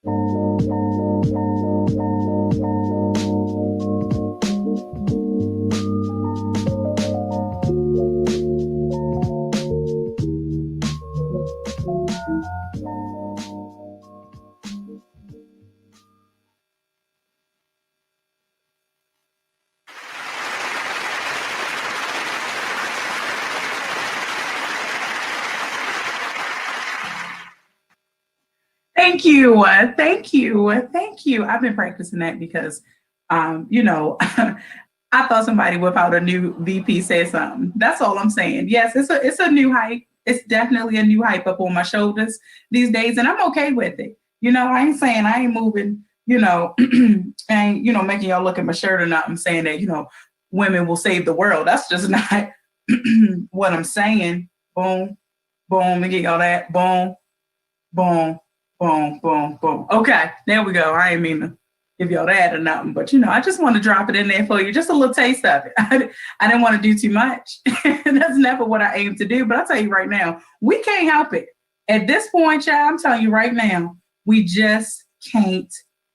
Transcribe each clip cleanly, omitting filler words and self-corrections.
Thank you. Thank you. Thank you. I've been practicing that because, you know, I thought somebody without a new VP said something. That's all I'm saying. Yes, it's a new hype. It's definitely a new hype up on my shoulders these days, and I'm okay with it. You know, I ain't saying I ain't moving. You know, and making y'all look at my shirt or not. I'm saying that women will save the world. That's just not what I'm saying. Boom, boom, and get y'all that. Boom, boom, boom, boom, boom. Okay, there we go. I ain't mean to give y'all that or nothing, but I just want to drop it in there for you, just a little taste of it. I didn't want to do too much. That's never what I aim to do, but I'll tell you right now, we can't help it. At this point, child, I'm telling you right now, we just can't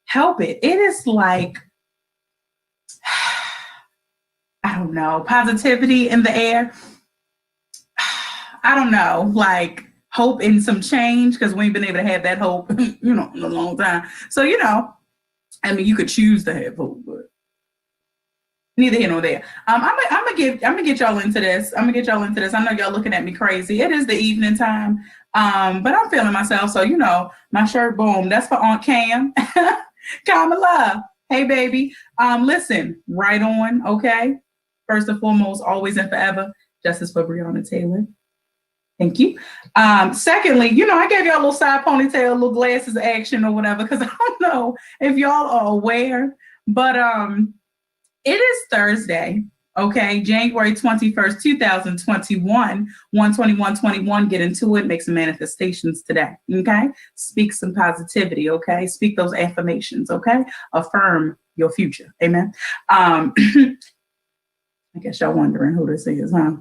help it. It is like, I don't know, positivity in the air. I don't know, like hope in some change, because we ain't been able to have that hope, in a long time. So, I mean, you could choose to have hope, but neither here nor there. I'm gonna get y'all into this. I know y'all looking at me crazy. It is the evening time, but I'm feeling myself. So my shirt, boom. That's for Aunt Cam, Kamala. Hey, baby. Listen, right on. Okay. First and foremost, always and forever, justice for Breonna Taylor. Thank you. Secondly, I gave y'all a little side ponytail, little glasses action or whatever, because I don't know if y'all are aware, but it is Thursday, okay, January 21st, 2021, 12121. Get into it, make some manifestations today, okay? Speak some positivity, okay? Speak those affirmations, okay? Affirm your future, amen? I guess y'all wondering who this is, huh?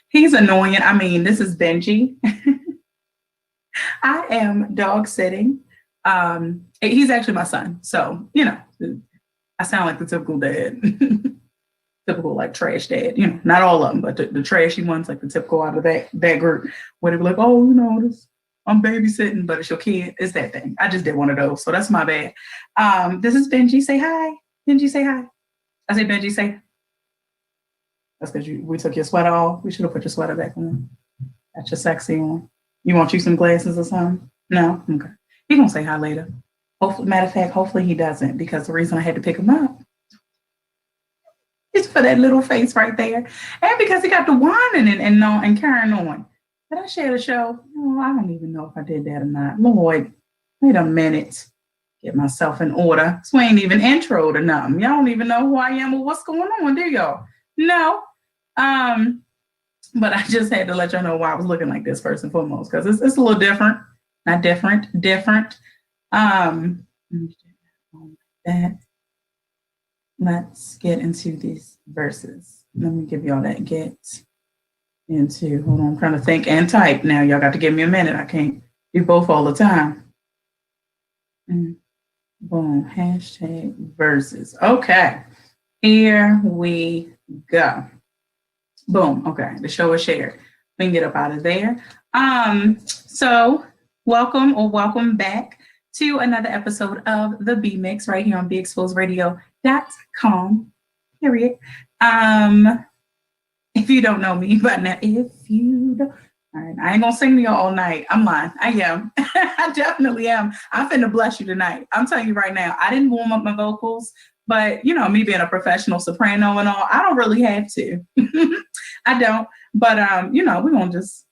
He's annoying. I mean, this is Benji. I am dog sitting. He's actually my son. So, I sound like the typical dad. Typical, like, trash dad. Not all of them, but the trashy ones, like the typical out of that group, where they be like, oh, I'm babysitting, but it's your kid. It's that thing. I just did one of those. So that's my bad. This is Benji. Say hi. Benji, say hi. I say, Benji, say hi. That's because we took your sweater off. We should have put your sweater back on. Got your sexy on. You want you some glasses or something? No? Okay. He gonna say hi later. Matter of fact, hopefully he doesn't, because the reason I had to pick him up is for that little face right there. And because he got the whining and carrying on. Did I share the show? No, I don't even know if I did that or not. Lord, wait a minute. Get myself in order. So we ain't even introed or nothing. Y'all don't even know who I am or what's going on, do y'all? No. But I just had to let y'all know why I was looking like this first and foremost, because it's a little different. Not different. That. Let's get into these verses. Let me give y'all that get into. Hold on, I'm trying to think and type now. Y'all got to give me a minute. I can't do both all the time. Boom. Hashtag verses. Okay. Here we go. Boom. Okay. The show is shared. We can get up out of there. So welcome back to another episode of the B Mix right here on BeExposedRadio.com. Period. If you don't know me, but now if you don't, all right, I ain't gonna sing to you all night. I'm lying. I am. I definitely am. I'm finna bless you tonight. I'm telling you right now, I didn't warm up my vocals, but me being a professional soprano and all, I don't really have to. I don't. But we're gonna just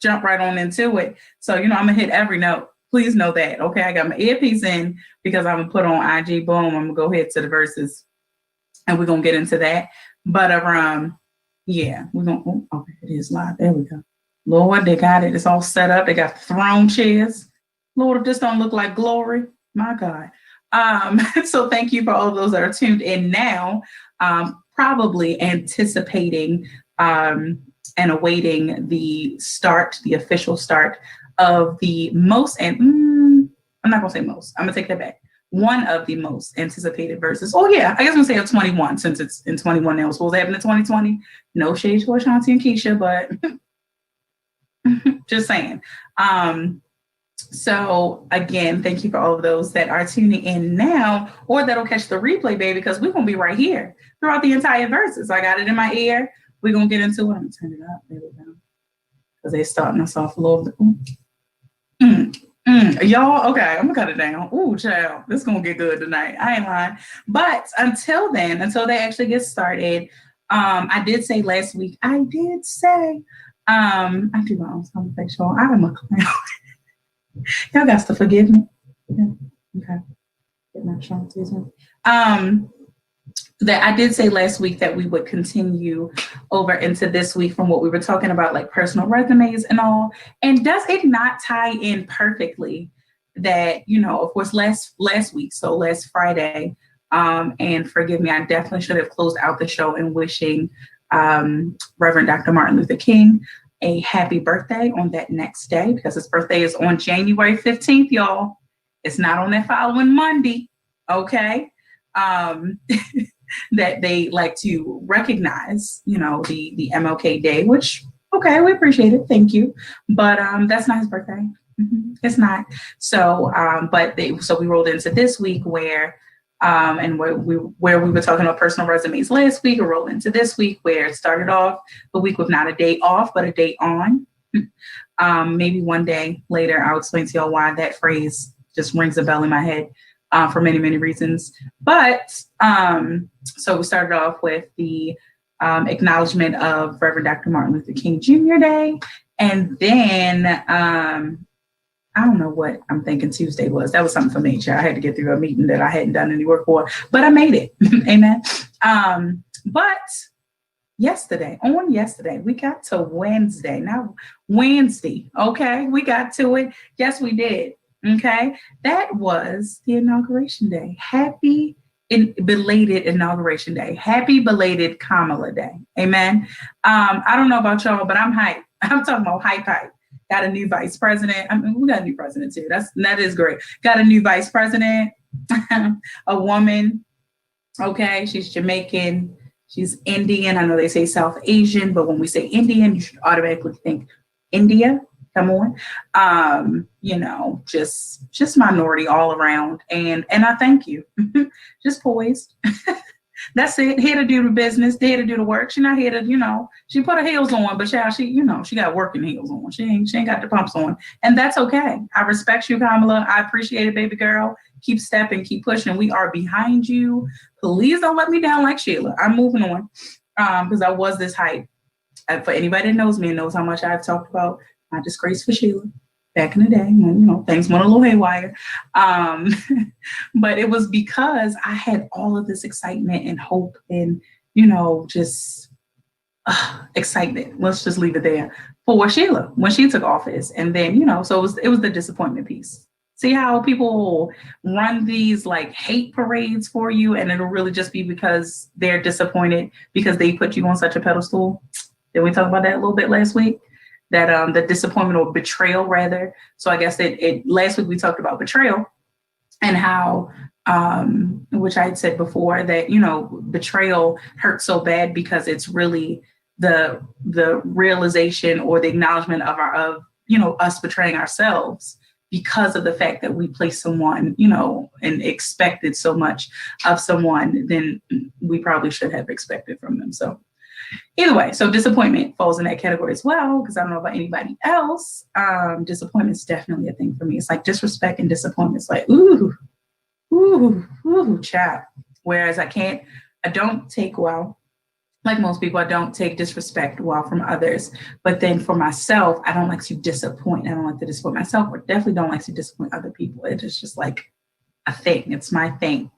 jump right on into it. So, I'm gonna hit every note. Please know that. Okay, I got my earpiece in because I'm gonna put on IG. Boom, I'm gonna go ahead to the verses and we're gonna get into that. But yeah, we're gonna okay, it is live. There we go. Lord, they got it. It's all set up. They got throne chairs. Lord, if this don't look like glory, my God. So thank you for all of those that are tuned in now, probably anticipating and awaiting the official start of the most, and I'm not gonna say most. I'm gonna take that back. One of the most anticipated verses. Oh yeah, I guess I'm gonna say of 21 since it's in 21 now. It was supposed to happen in 2020. No shade to Ashanti and Keisha, but just saying. So again, thank you for all of those that are tuning in now or that'll catch the replay, baby, because we're gonna be right here throughout the entire verses. I got it in my ear. We're gonna get into it. I'm gonna turn it up. There we go. Because they're starting us off a little bit. Y'all, okay, I'm gonna cut it down. Ooh, child, this is gonna get good tonight. I ain't lying. But until then, until they actually get started, I did say last week, I do my own sound effects, y'all. I am a clown. Y'all got to forgive me. Yeah. Okay. Get my Shanties on. That I did say last week that we would continue over into this week from what we were talking about, like personal resumes and all. And does it not tie in perfectly that, of course, last week, so last Friday, and forgive me, I definitely should have closed out the show in wishing Reverend Dr. Martin Luther King a happy birthday on that next day, because his birthday is on January 15th, y'all. It's not on that following Monday, okay? That they like to recognize, the MLK Day, which, okay, we appreciate it. Thank you. But that's not his birthday. It's not. So, so we rolled into this week where we were talking about personal resumes last week, or roll into this week where it started off the week with not a day off, but a day on. Maybe one day later, I'll explain to y'all why that phrase just rings a bell in my head for many, many reasons. But so we started off with the acknowledgement of Reverend Dr. Martin Luther King Jr. Day. And then I don't know what I'm thinking Tuesday was. That was something for me, child. I had to get through a meeting that I hadn't done any work for, but I made it. Amen. But on yesterday, we got to Wednesday. Now, Wednesday, okay? We got to it. Yes, we did. Okay. That was the inauguration day. Happy belated inauguration day. Happy belated Kamala Day. Amen. I don't know about y'all, but I'm hyped. I'm talking about hype. Got a new vice president. I mean, we got a new president too. That is great. Got a new vice president, a woman. Okay, she's Jamaican. She's Indian. I know they say South Asian, but when we say Indian, you should automatically think India. Come on. Just minority all around. And I thank you. Just poised. That's it. Here to do the business, there to do the work. She's not here to, she put her heels on, but child, she got working heels on. She ain't got the pumps on. And that's okay. I respect you, Kamala. I appreciate it, baby girl. Keep stepping, keep pushing. We are behind you. Please don't let me down like Sheila. I'm moving on. Because I was this hype. For anybody that knows me and knows how much I've talked about my disgrace for Sheila back in the day when, things went a little haywire. But it was because I had all of this excitement and hope and, just excitement. Let's just leave it there for Sheila when she took office. And then, so it was the disappointment piece. See how people run these like hate parades for you, and it'll really just be because they're disappointed because they put you on such a pedestal. Did we talk about that a little bit last week? That the disappointment or betrayal, rather. So I guess last week we talked about betrayal and how, which I had said before, that betrayal hurts so bad because it's really the realization or the acknowledgement of us betraying ourselves because of the fact that we placed someone, and expected so much of someone than we probably should have expected from them. So either way, so disappointment falls in that category as well, because I don't know about anybody else. Disappointment is definitely a thing for me. It's like disrespect and disappointment. It's like, ooh, child. Whereas I don't take like most people, I don't take disrespect well from others. But then for myself, I don't like to disappoint. I don't like to disappoint myself, or definitely don't like to disappoint other people. It is just like a thing. It's my thing.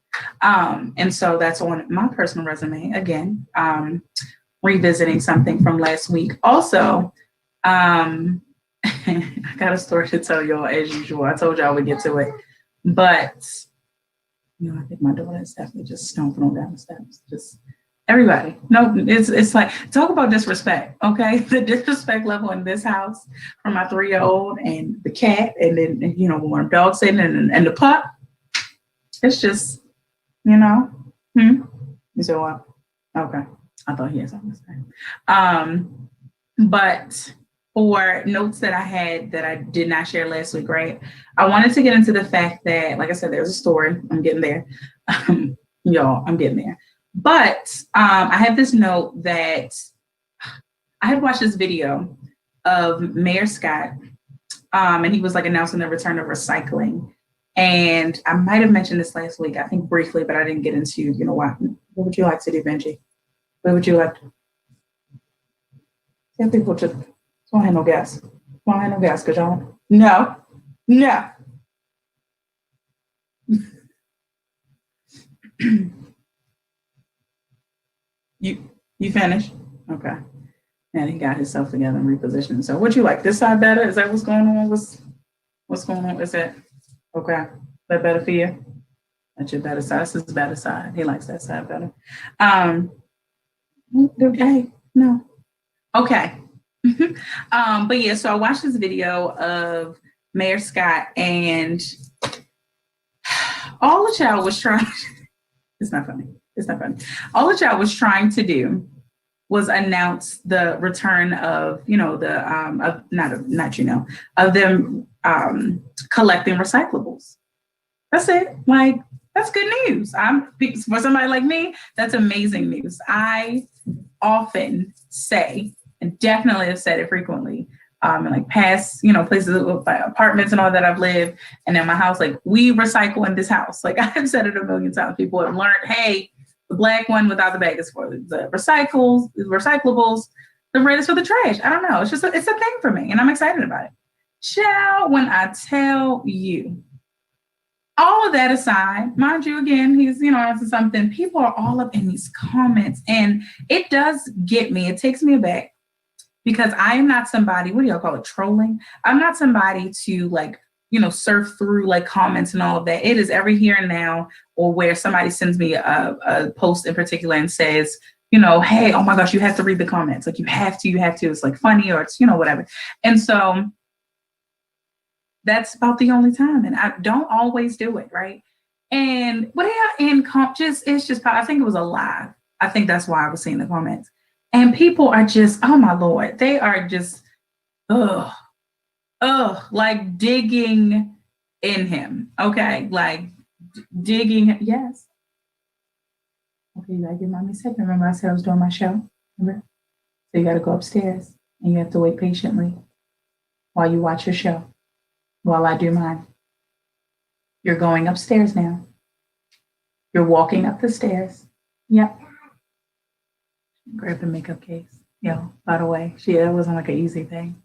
And so that's on my personal resume. Again, revisiting something from last week. Also, I got a story to tell y'all as usual. I told y'all we'd get to it. But, I think my daughter is definitely just stomping on down the steps. Everybody. No, it's like talk about disrespect. Okay. The disrespect level in this house for my 3-year-old and the cat, and then when our dog sitting and the pup. It's just, you know. You said what? Okay. I thought he had something to say. But for notes that I had that I did not share last week, right? I wanted to get into the fact that, like I said, there's a story. I'm getting there. Y'all, I'm getting there. But I have this note that I had watched this video of Mayor Scott, and he was like announcing the return of recycling. And I might have mentioned this last week, I think briefly, but I didn't get into, what would you like to do, Benji? What would you like to? Some people just don't have no gas. Don't have no gas, because y'all. No. You finished? Okay. And he got himself together and repositioned. So what you like? This side better? Is that what's going on? What's going on? Is that okay? That better for you? That's your better side. This is the better side. He likes that side better. Okay. No. Okay. But yeah, so I watched this video of Mayor Scott, and all the child was trying. It's not funny. All the child was trying to do was announce the return of, of them collecting recyclables. That's it. Like, that's good news. For somebody like me, that's amazing news. I often say, and definitely have said it frequently, in like past, places, like apartments and all that I've lived, and in my house, like, we recycle in this house. Like, I've said it a million times. People have learned, hey, the black one without the bag is for the recyclables. The red is for the trash. I don't know. It's a thing for me, and I'm excited about it. Child, when I tell you, all of that aside, mind you, again, he's, asking something. People are all up in these comments, and it does get me. It takes me aback, because I am not somebody, what do y'all call it, trolling? I'm not somebody to surf through like comments and all of that. It is every here and now, or where somebody sends me a post in particular and says, hey, oh my gosh, you have to read the comments. Like, you have to, it's like funny, or it's, whatever. And so that's about the only time. And I don't always do it. Right. And it's just, I think it was a lie. I think that's why I was seeing the comments. And people are just, oh my Lord, they are just, like digging in him. Okay. Like digging. Yes. Okay. You gotta give mommy a second. Remember I said I was doing my show. Remember? So you got to go upstairs and you have to wait patiently while you watch your show, while I do mine. You're going upstairs now. You're walking up the stairs. Yep. Grab the makeup case. By the way, it wasn't like an easy thing.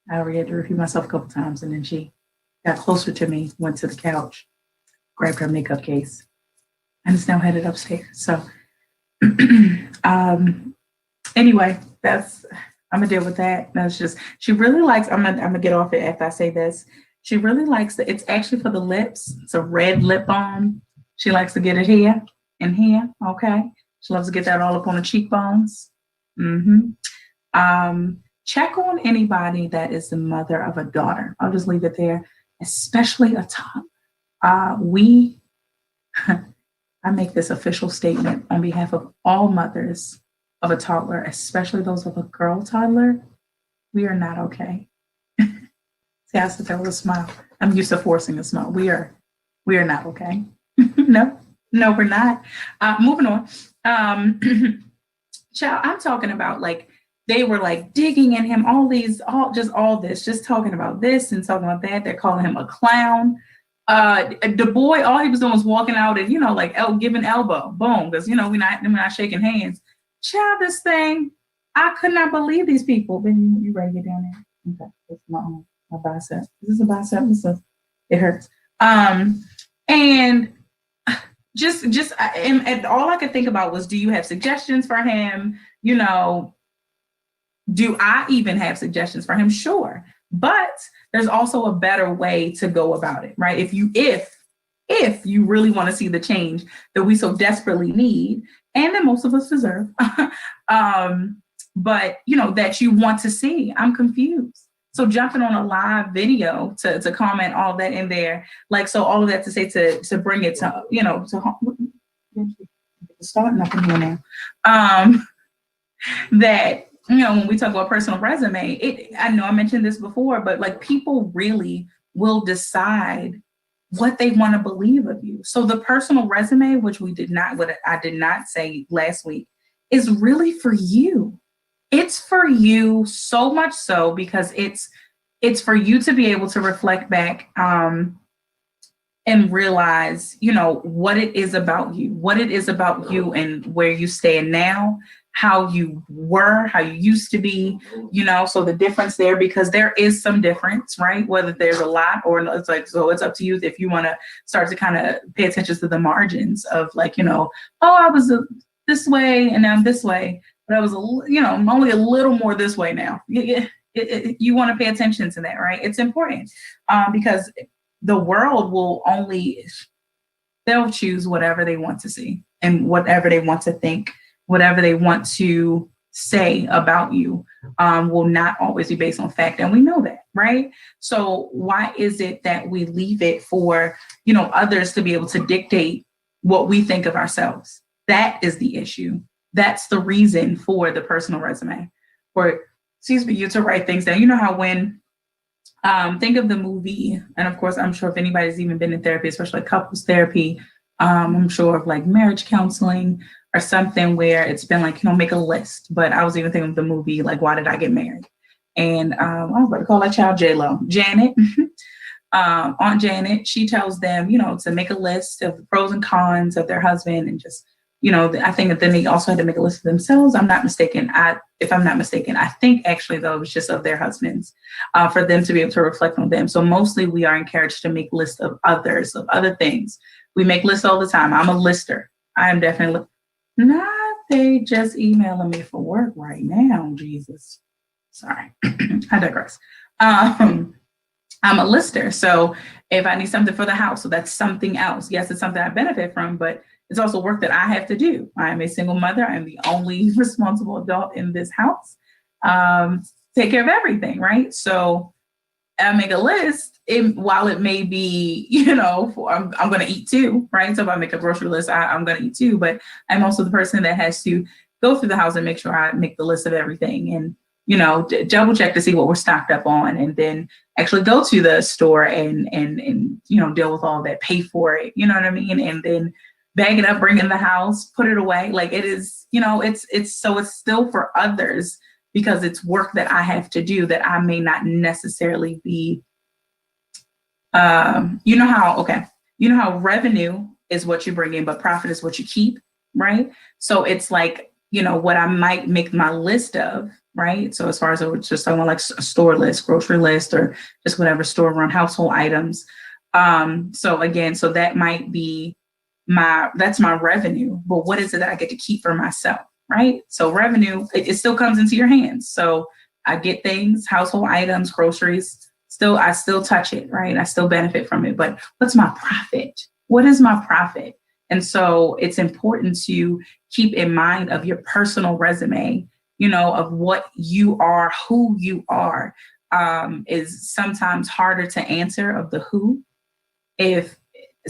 I already had to repeat myself a couple times, and then she got closer to me, went to the couch, grabbed her makeup case, and is now headed upstairs. So anyway, I'm gonna deal with that. That's just, she really likes, I'm gonna get off it after I say this. She really likes it's actually for the lips. It's a red lip balm. She likes to get it here and here. Okay. She loves to get that all up on the cheekbones. Check on anybody that is the mother of a daughter. I'll just leave it there, especially a toddler. I make this official statement on behalf of all mothers of a toddler, especially those of a girl toddler. We are not okay. See, I said that with a smile. I'm used to forcing a smile. We are not okay. No, we're not. Moving on. Child, I'm talking about, like, they were like digging in him, all this, just talking about this and talking about that. They're calling him a clown. The boy, all he was doing was walking out and, giving elbow, boom, because, we're not shaking hands. Child, this thing, I could not believe these people. Ben, you ready to get down there? Okay, it's my bicep. Is this a bicep? It hurts. And just and all I could think about was, do you have suggestions for him? Do I even have suggestions for him? Sure. But there's also a better way to go about it, right? If you really want to see the change that we so desperately need, and that most of us deserve. But that you want to see. I'm confused. So jumping on a live video to comment all that in there, like, so all of that to say to bring it to starting up in here now. That when we talk about personal resume, I know I mentioned this before, but like people really will decide what they want to believe of you. So the personal resume, which what I did not say last week, is really for you. It's for you, so much so because it's for you to be able to reflect back and realize, what it is about you and where you stand now, how you were, how you used to be, so the difference there, because there is some difference, right? Whether there's a lot or it's like, so it's up to you if you want to start to kind of pay attention to the margins of like, oh, I was this way and now I'm this way, but I was, I'm only a little more this way now. You want to pay attention to that, right? It's important because the world they'll choose whatever they want to see and whatever they want to think, whatever they want to say about you will not always be based on fact. And we know that, right? So why is it that we leave it for, others to be able to dictate what we think of ourselves? That is the issue. That's the reason for the personal resume, for you to write things down. You know how when think of the movie, and of course, I'm sure if anybody's even been in therapy, especially like couples therapy, I'm sure of like marriage counseling or something where it's been like, make a list. But I was even thinking of the movie, like, Why Did I Get Married? And I was about to call that child J-Lo. Janet, Aunt Janet, she tells them, to make a list of the pros and cons of their husband and just, I think that then they also had to make a list of themselves. If I'm not mistaken, I think actually though, it was just of their husbands for them to be able to reflect on them. So mostly we are encouraged to make lists of others, of other things. We make lists all the time. I'm a lister. I am definitely not. They just emailing me for work right now. Jesus. Sorry. I digress. I'm a lister. So if I need something for the house, so that's something else. Yes, it's something I benefit from, but it's also work that I have to do. I am a single mother. I'm the only responsible adult in this house. Take care of everything, right? So I make a list, while it may be, I'm going to eat too, right? So if I make a grocery list, I'm going to eat too. But I'm also the person that has to go through the house and make sure I make the list of everything and, double check to see what we're stocked up on, and then actually go to the store and deal with all that, pay for it, you know what I mean? And then bag it up, bring it in the house, put it away. Like it is, it's still for others because it's work that I have to do that I may not necessarily be, you know how revenue is what you bring in, but profit is what you keep, right? So it's like, what I might make my list of, right? So as far as just someone like a store list, grocery list, or just whatever store run household items. So that might be that's my revenue, but what is it that I get to keep for myself, right? So revenue, it still comes into your hands. So I get things, household items, groceries, I still touch it, right? I still benefit from it, but what's my profit? What is my profit? And so it's important to keep in mind of your personal resume, of what you are, who you are, is sometimes harder to answer of the who. If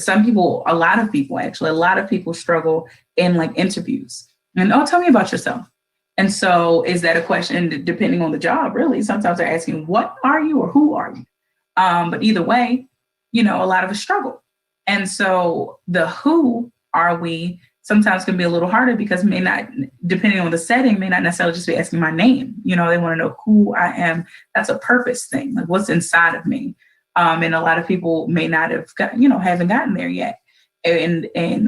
a lot of people struggle in like interviews and, tell me about yourself. And so is that a question, depending on the job, really? Sometimes they're asking, what are you or who are you? But either way, a lot of us struggle. And so the who are we sometimes can be a little harder because may not, depending on the setting, may not necessarily just be asking my name. They want to know who I am. That's a purpose thing, like what's inside of me. And a lot of people may not have haven't gotten there yet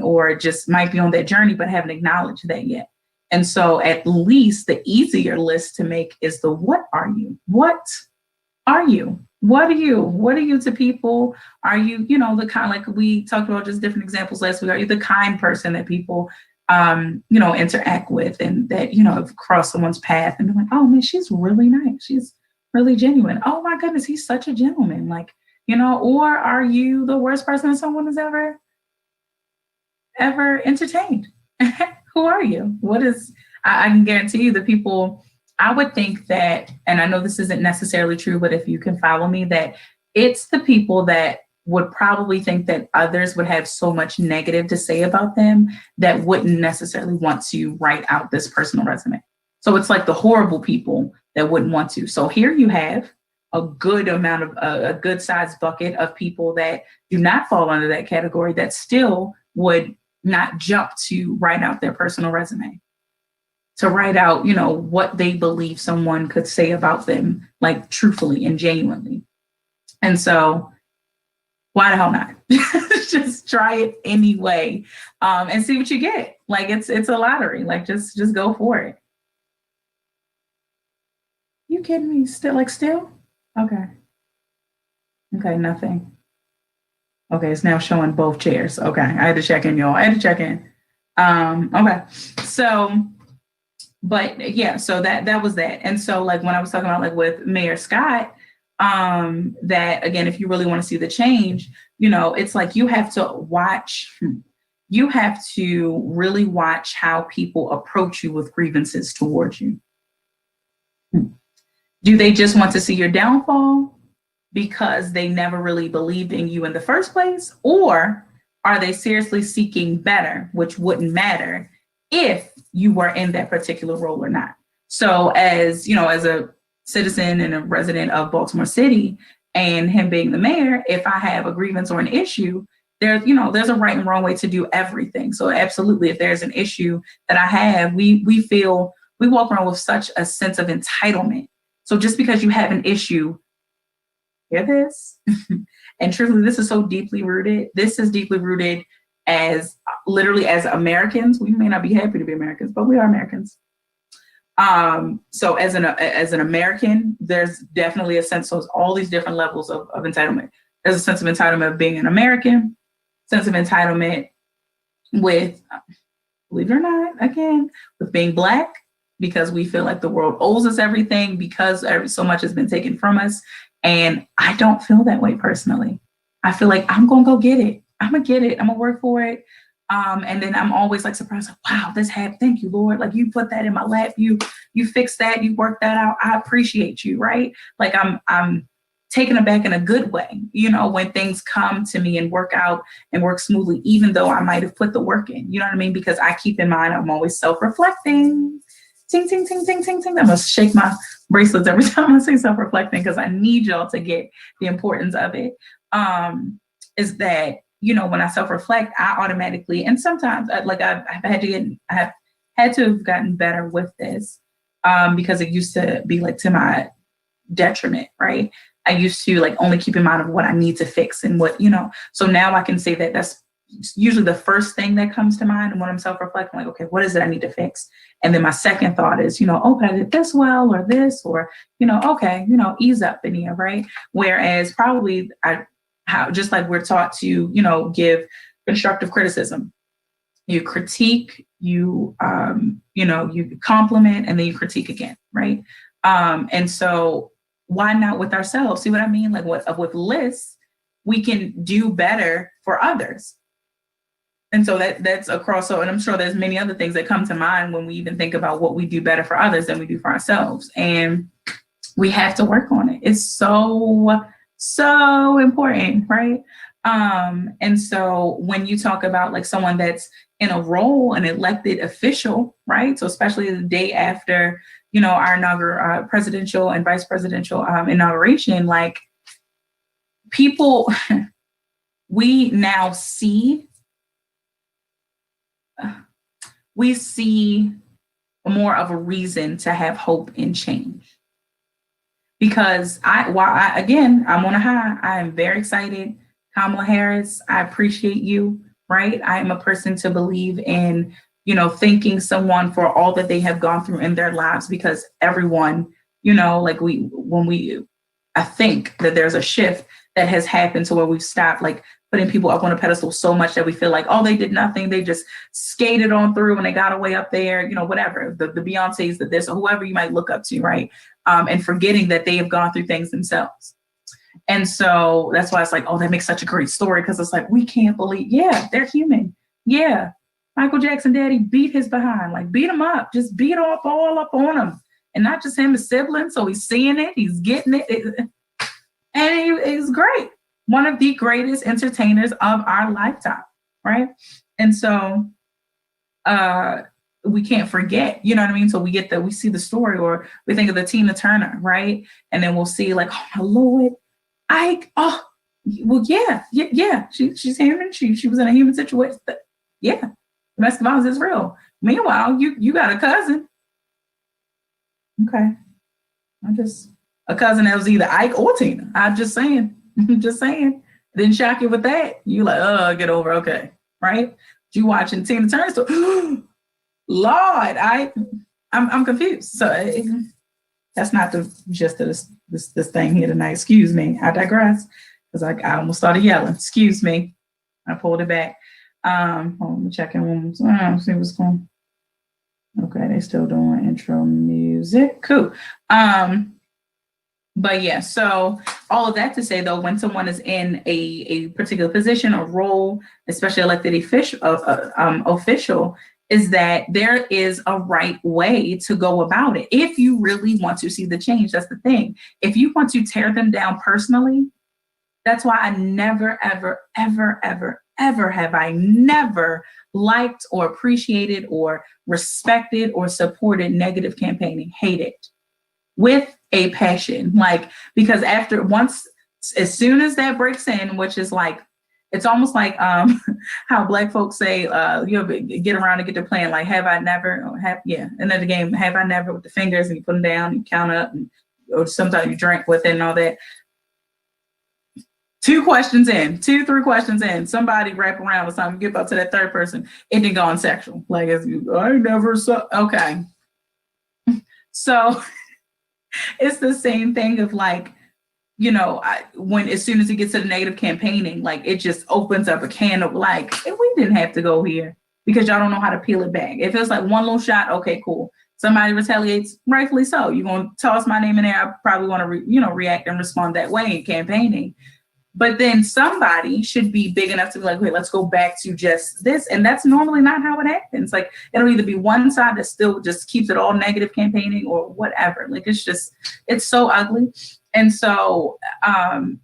or just might be on that journey, but haven't acknowledged that yet. And so at least the easier list to make is the what are you? What are you? What are you? What are you to people? Are you, the kind, like we talked about just different examples last week, are you the kind person that people, interact with and that, have crossed someone's path and be like, oh man, she's really nice. She's really genuine. Oh my goodness, he's such a gentleman. Like, or are you the worst person that someone has ever entertained? Who are you? What is, I can guarantee you the people, I would think that, and I know this isn't necessarily true, but if you can follow me, that it's the people that would probably think that others would have so much negative to say about them that wouldn't necessarily want to write out this personal resume. So it's like the horrible people that wouldn't want to. So here you have a good amount of a good sized bucket of people that do not fall under that category that still would not jump to write out their personal resume, to write out, what they believe someone could say about them, like truthfully and genuinely. And so why the hell not? Just try it anyway, and see what you get. Like it's a lottery. Like just go for it. You kidding me? Still? Okay. Okay, nothing. Okay, it's now showing both chairs. Okay, I had to check in, y'all. I had to check in. Okay. So, but yeah, so that was that. And so like when I was talking about like with Mayor Scott, that again, if you really want to see the change, it's like you have to really watch how people approach you with grievances towards you. Do they just want to see your downfall because they never really believed in you in the first place? Or are they seriously seeking better, which wouldn't matter if you were in that particular role or not? So as a citizen and a resident of Baltimore City and him being the mayor, if I have a grievance or an issue, there's a right and wrong way to do everything. So absolutely, if there's an issue that I have, we walk around with such a sense of entitlement. So just because you have an issue, hear this, and truthfully, this is so deeply rooted. This is deeply rooted as literally as Americans. We may not be happy to be Americans, but we are Americans. So as an American, there's definitely a sense of all these different levels of entitlement. There's a sense of entitlement of being an American, sense of entitlement with, believe it or not, again, with being Black, because we feel like the world owes us everything because so much has been taken from us. And I don't feel that way personally. I feel like I'm going to go get it. I'm going to get it. I'm going to work for it. And then I'm always like surprised, like, wow, this happened. Thank you, Lord. Like you put that in my lap. You fixed that. You worked that out. I appreciate you. Right. Like I'm taken aback in a good way, when things come to me and work out and work smoothly, even though I might have put the work in, you know what I mean? Because I keep in mind, I'm always self-reflecting. Ting, ting, ting, ting, ting, ting. I must shake my bracelets every time I say self-reflecting because I need y'all to get the importance of it. Is that, when I self-reflect, I automatically, and sometimes I have had to have gotten better with this because it used to be like to my detriment, right? I used to like only keep in mind of what I need to fix and what, so now I can say that that's usually the first thing that comes to mind. And when I'm self-reflecting, like, okay, what is it I need to fix? And then my second thought is, oh, but I did this well, or this, or, okay, ease up in here, right? Whereas probably just like we're taught to, give constructive criticism. You critique, you compliment, and then you critique again, right? And so why not with ourselves? See what I mean? Like with lists, we can do better for others. And so that's across. So, and I'm sure there's many other things that come to mind when we even think about what we do better for others than we do for ourselves. And we have to work on it. It's so important, right? And so when you talk about like someone that's in a role, an elected official, right? So especially the day after, our presidential and vice presidential inauguration, like people, we now see more of a reason to have hope and change. Because I'm on a high, I am very excited. Kamala Harris, I appreciate you, right? I am a person to believe in, thanking someone for all that they have gone through in their lives, because everyone, I think that there's a shift that has happened to where we've stopped like putting people up on a pedestal so much that we feel like, oh, they did nothing. They just skated on through and they got away up there, whatever, the Beyoncés, that this, or whoever you might look up to, right? And forgetting that they have gone through things themselves. And so that's why it's like, oh, that makes such a great story, because it's like, we can't believe, yeah, they're human. Yeah, Michael Jackson daddy beat his behind, like beat him up, just beat up all up on him. And not just him, his siblings. So he's seeing it, he's getting it. And he's great. One of the greatest entertainers of our lifetime, right? And so we can't forget, you know what I mean? So we see the story, or we think of the Tina Turner, right? And then we'll see like, oh my Lord, well, yeah. She's human. She was in a human situation. Yeah, domestic violence is real. Meanwhile, you got a cousin. Okay, a cousin that was either Ike or Tina. I'm just saying. Just saying. Didn't shock you with that. You like, oh, get over. Okay, right? You watching Tina Turner? So, Lord, I'm confused. So that's not the gist of this thing here tonight. Excuse me. I digress, because I almost started yelling. Excuse me. I pulled it back. Let me check in one more time. See what's going on. Okay, they still doing intro music. Cool. But yeah, so all of that to say, though, when someone is in a particular position or role, especially elected official, is that there is a right way to go about it. If you really want to see the change, that's the thing. If you want to tear them down personally, that's why I never, ever, ever, ever, ever have I never liked or appreciated or respected or supported negative campaigning. Hate it with a passion. Like, because as soon as that breaks in, which is like, it's almost like how Black folks say, you get around and get to playing like, have I never, another game, have I never, with the fingers, and you put them down, you count up, or sometimes you drink with it and all that. 3 questions in, somebody wrap around with something, get up to that third person, it didn't go on sexual. Like, I never saw, okay. So it's the same thing of like, you know, as soon as it gets to the negative campaigning, like it just opens up a can of like, we didn't have to go here, because y'all don't know how to peel it back. If it's like one little shot, okay, cool. Somebody retaliates, rightfully so. You're going to toss my name in there. I probably want to, react and respond that way in campaigning. But then somebody should be big enough to be like, wait, let's go back to just this. And that's normally not how it happens. Like, it'll either be one side that still just keeps it all negative campaigning or whatever. Like, it's so ugly. And so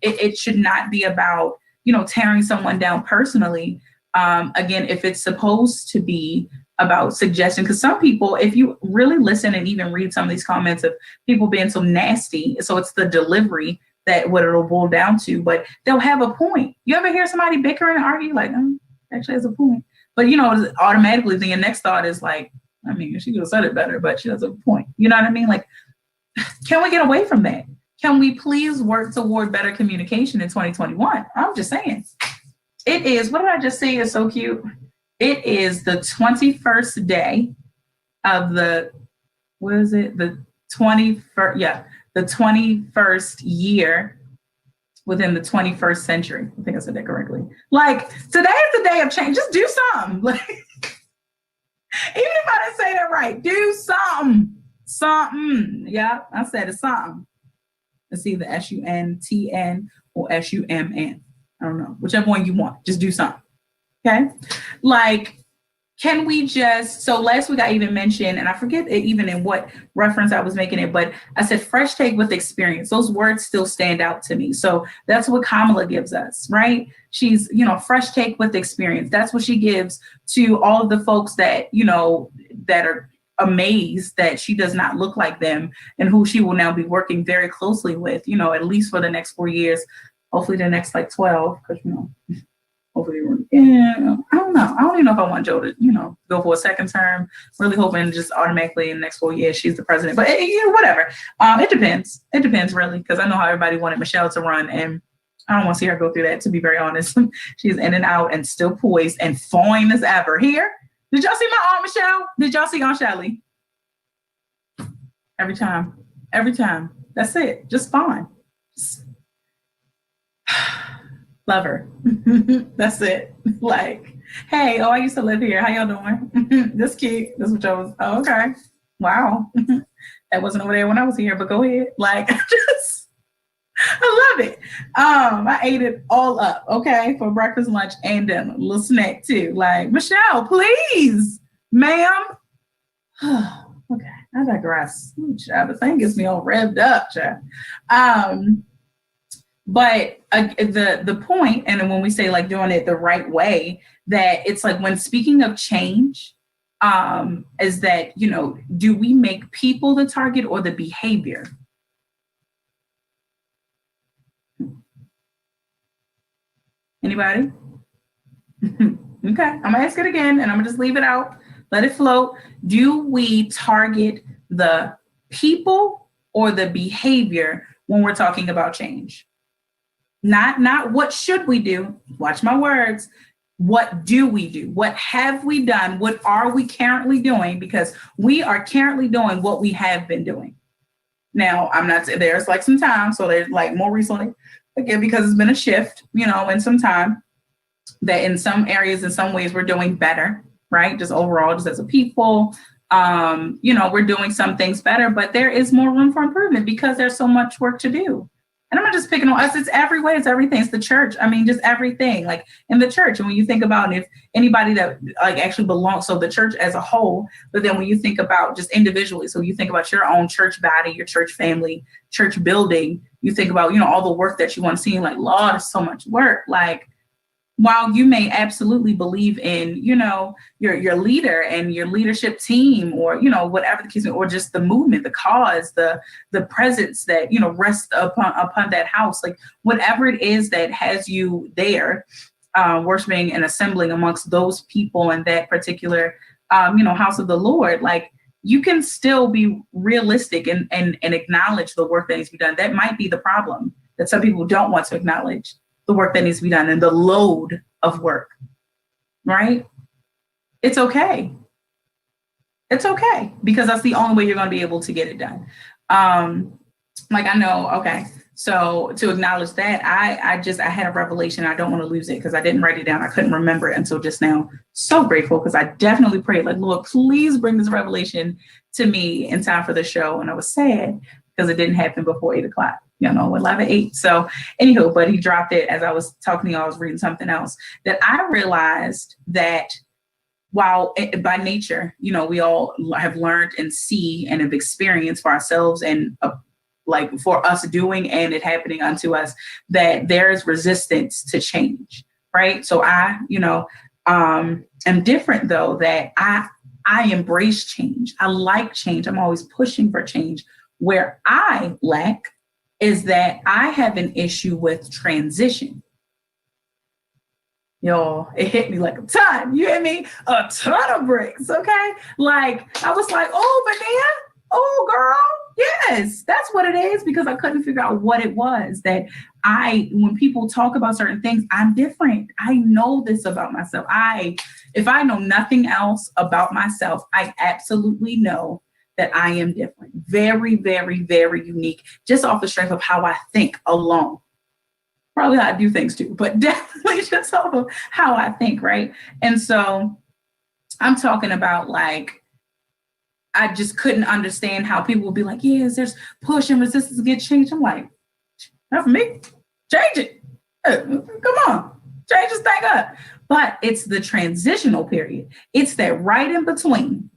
it should not be about, tearing someone down personally. Again, if it's supposed to be about suggestion, because some people, if you really listen and even read some of these comments of people being so nasty, so it's the delivery that what it'll boil down to, but they'll have a point. You ever hear somebody bickering and argue like, actually has a point, but automatically then your next thought is like, I mean, she could have said it better, but she has a point. You know what I mean? Like, can we get away from that? Can we please work toward better communication in 2021? I'm just saying. It is, what did I just say is so cute? It is the 21st day of the 21st, the 21st year within the 21st century. I think I said that correctly. Like, today is the day of change. Just do something. Like, even if I didn't say that right, do something. Something. Yeah, I said it's something. It's either SUNTN or SUMN. I don't know. Whichever one you want. Just do something. Okay? Like, can we so last week I even mentioned, and I forget even in what reference I was making it, but I said fresh take with experience. Those words still stand out to me. So that's what Kamala gives us, right? She's, fresh take with experience. That's what she gives to all of the folks that, that are amazed that she does not look like them, and who she will now be working very closely with, at least for the next 4 years, hopefully the next 12, because, hopefully, I don't know. I don't even know if I want Joe to, go for a second term. Really hoping just automatically in the next 4 years she's the president. But whatever. It depends. It depends really, because I know how everybody wanted Michelle to run, and I don't want to see her go through that. To be very honest, she's in and out and still poised and fine as ever. Here, did y'all see my Aunt Michelle? Did y'all see Aunt Shelly? Every time. That's it. Just fine. Love her. That's it. Like, hey, I used to live here. How y'all doing? This cute. This what y'all was. Oh, okay. Wow. That wasn't over there when I was here, but go ahead. Like, I love it. I ate it all up, okay, for breakfast, lunch, and dinner. A little snack too. Like, Michelle, please, ma'am. Okay, I digress. Ooh, child, the thing gets me all revved up, child. Um, but the point, and then when we say like doing it the right way, that it's like when speaking of change, is that do we make people the target or the behavior? Anybody? Okay, I'm gonna ask it again, and I'm gonna just leave it out, let it float. Do we target the people or the behavior when we're talking about change? Not what should we do, watch my words. What do we do? What have we done? What are we currently doing? Because we are currently doing what we have been doing. Now, I'm not, there's like some time, so there's like more recently, again, because it's been a shift, in some time, that in some areas, in some ways, we're doing better, right? Just overall, just as a people, we're doing some things better, but there is more room for improvement because there's so much work to do. And I'm not just picking on us, it's every way, it's everything. It's the church. I mean, just everything, like in the church. And when you think about if anybody that like actually belongs, so the church as a whole, but then when you think about just individually, so you think about your own church body, your church family, church building, you think about, all the work that you want to see, like, Lord, there's so much work. Like, while you may absolutely believe in, your leader and your leadership team, or, whatever the case, or just the movement, the cause, the presence that, rests upon that house, like whatever it is that has you there, worshiping and assembling amongst those people in that particular, house of the Lord, like you can still be realistic and acknowledge the work that needs to be done. That might be the problem, that some people don't want to acknowledge the work that needs to be done and the load of work, right? It's okay. It's okay, because that's the only way you're going to be able to get it done. Like I know, okay. So to acknowledge that, I had a revelation. I don't want to lose it because I didn't write it down. I couldn't remember it until just now. So grateful, because I definitely prayed like, Lord, please bring this revelation to me in time for the show. And I was sad because it didn't happen before 8:00. 11:08. So anywho, but he dropped it as I was talking to you. I was reading something else that I realized that while by nature, we all have learned and see and have experienced for ourselves and like for us doing and it happening unto us, that there is resistance to change, right? So I, am different though, that I embrace change. I like change. I'm always pushing for change. Where I lack is that I have an issue with transition. Y'all, it hit me like a ton. You hit me a ton of bricks, okay? Like, I was like, oh, Vanessa, oh, girl, yes, that's what it is, because I couldn't figure out what it was that when people talk about certain things, I'm different. I know this about myself. If I know nothing else about myself, I absolutely know that I am different, very, very, very unique, just off the strength of how I think alone. Probably how I do things too, but definitely just off of how I think, right? And so I'm talking about like, I just couldn't understand how people would be like, yes, there's push and resistance to get changed. I'm like, not for me, change it. Come on, change this thing up. But it's the transitional period. It's that right in between.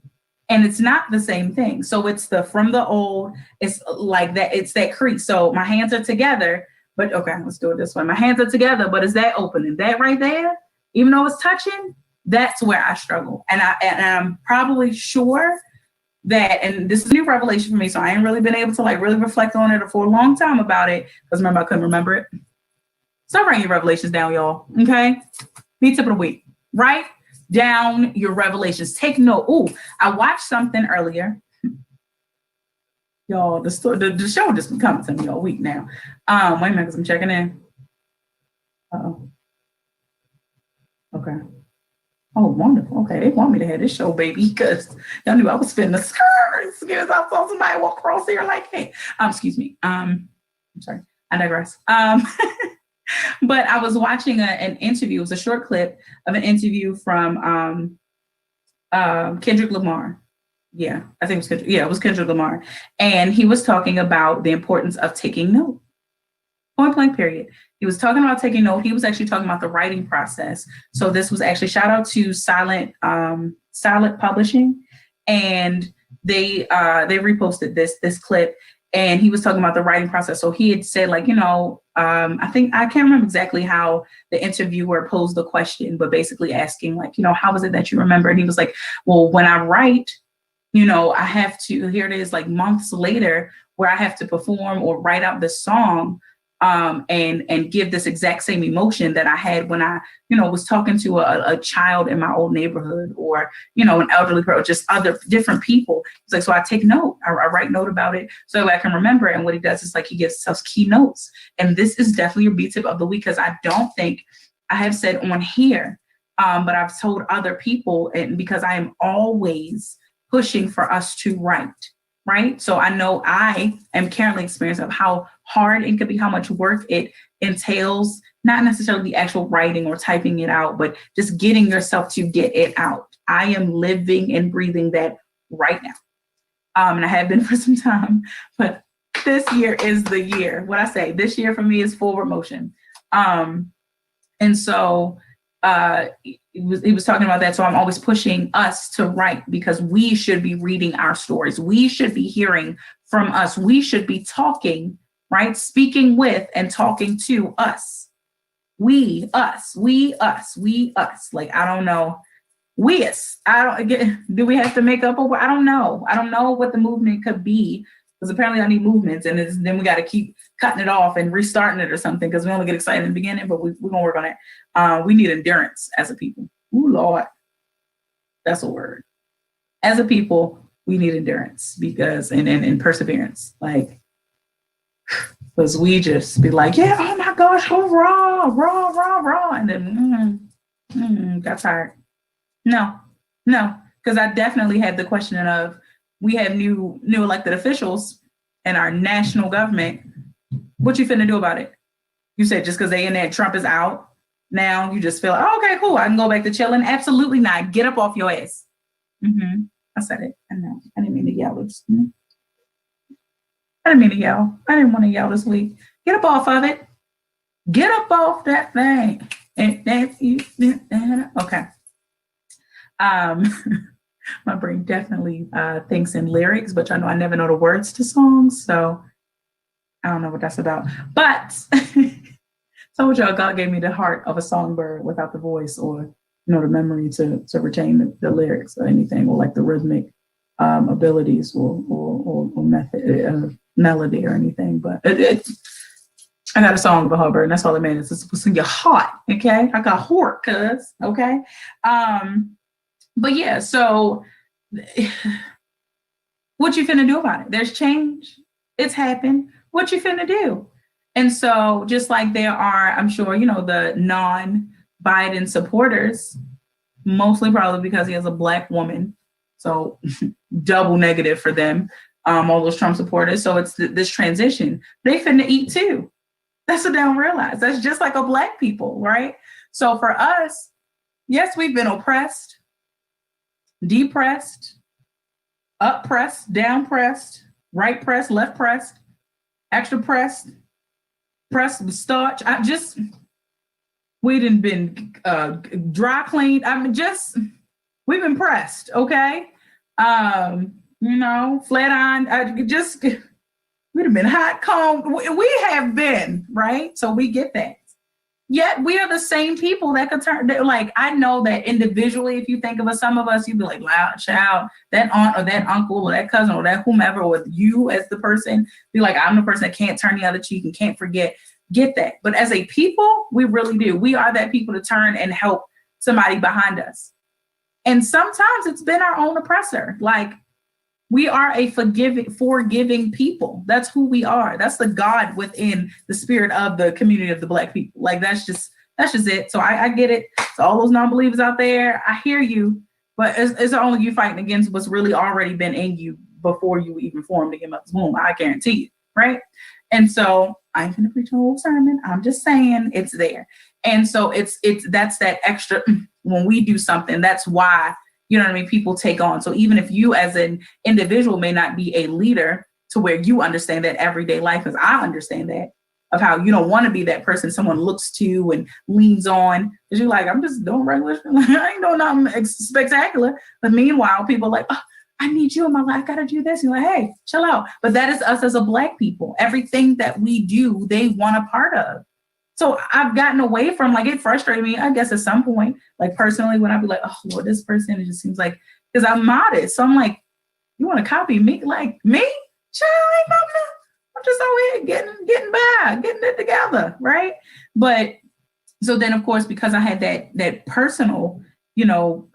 And it's not the same thing. So it's from the old, it's like that, it's that crease. So my hands are together, but okay, let's do it this way. My hands are together, but is that opening? That right there, even though it's touching, that's where I struggle. And I'm probably sure that, and this is a new revelation for me, so I ain't really been able to like really reflect on it for a long time about it, because remember, I couldn't remember it. Start writing your revelations down, y'all, okay? Be tip of the week, right? Down your revelations. Take note. Oh, I watched something earlier. Y'all, the show just been coming to me all week now. Wait a minute, because I'm checking in. Uh-oh. Okay. Oh, wonderful. Okay, they want me to have this show, baby, because y'all knew I was finna skirt. Excuse me, I saw somebody walk across here like, hey, excuse me. I'm sorry, I digress. But I was watching an interview. It was a short clip of an interview from Kendrick Lamar. Yeah, I think it was Kendrick. Yeah, it was Kendrick Lamar. And he was talking about the importance of taking note. Point blank, period. He was talking about taking note. He was actually talking about the writing process. So this was actually shout out to Silent Publishing, and they reposted this clip, and he was talking about the writing process. So he had said, like, I think I can't remember exactly how the interviewer posed the question, but basically asking, like, how was it that you remember? And he was like, well, when I write, I have to, here it is, like months later, where I have to perform or write out the song, and give this exact same emotion that I had when I, was talking to a child in my old neighborhood, or, an elderly person, just other different people. It's like, so I take note, I write note about it so I can remember it. And what he does is, like, he gives us key notes. And this is definitely your B tip of the week, because I don't think I have said on here, but I've told other people, and because I am always pushing for us to write. Right. So I know I am currently experiencing of how hard it could be, how much work it entails, not necessarily the actual writing or typing it out, but just getting yourself to get it out. I am living and breathing that right now. And I have been for some time, but this year is the year. What I say, this year for me is forward motion. And so he was talking about that. So I'm always pushing us to write, because we should be reading our stories. We should be hearing from us. We should be talking, right? Speaking with and talking to us. We, us. Like, I don't know. Do we have to make up I don't know. I don't know what the movement could be, because apparently I need movements, and then we got to keep cutting it off and restarting it or something, because we only get excited in the beginning, but we're going to work on it. We need endurance as a people. Ooh, Lord. That's a word. As a people, we need endurance, because, and perseverance, like, because we just be like, yeah, oh my gosh, raw. And then, got tired. No, because I definitely had the question of, we have new elected officials in our national government. What you finna do about it? You said just because they in there, Trump is out, now you just feel, oh, okay, cool, I can go back to chilling? Absolutely not. Get up off your ass. I said it. I know. I didn't mean to yell. I didn't mean to yell. I didn't want to yell this week. Get up off of it. Get up off that thing. Okay. My brain definitely thinks in lyrics, but I know I never know the words to songs, so I don't know what that's about. But told y'all, God gave me the heart of a songbird without the voice, or the memory to retain the lyrics or anything, or like the rhythmic abilities or method melody or anything. But I got a song of a bird, and that's all it means. It's supposed to get hot, okay? I got heart, cuz, okay? But yeah, so what you finna do about it? There's change. It's happened. What you finna do? And so just like there are, I'm sure, the non-Biden supporters, mostly probably because he has a Black woman. So double negative for them, all those Trump supporters. So it's this transition. They finna eat too. That's what they don't realize. That's just like a Black people, right? So for us, yes, we've been oppressed, depressed, up pressed, down pressed, right pressed, left pressed, extra pressed, pressed with starch. We didn't been dry cleaned. We've been pressed, okay? Flat iron, we'd have been hot combed. We have been, right? So we get that. Yet we are the same people that could turn, like, I know that individually, if you think of some of us, you'd be like, wow, child, that aunt or that uncle or that cousin or that whomever, or you as the person, be like, I'm the person that can't turn the other cheek and can't forget. Get that. But as a people, we really do. We are that people to turn and help somebody behind us. And sometimes it's been our own oppressor. Like, we are a forgiving people. That's who we are. That's the God within the spirit of the community of the Black people. Like, that's just it. So I get it. So all those non-believers out there, I hear you, but it's only you fighting against what's really already been in you before you even formed in your mother's womb. I guarantee you, right? And so I ain't gonna preach a whole sermon. I'm just saying it's there. And so that's that extra when we do something. That's why, people take on. So even if you as an individual may not be a leader to where you understand that everyday life as I understand that, of how you don't want to be that person someone looks to and leans on. Because you're like, I'm just doing regular shit. I ain't doing nothing spectacular. But meanwhile, people are like, oh, I need you in my life. I gotta do this. You're like, hey, chill out. But that is us as a Black people. Everything that we do, they want a part of. So I've gotten away from, like, it frustrated me, I guess, at some point, like personally, when I'd be like, oh, Lord, this person, it just seems like, because I'm modest. So I'm like, you want to copy me? Like, me? Child, ain't nothing. I'm just over here getting by, getting it together, right? But so then, of course, because I had that personal,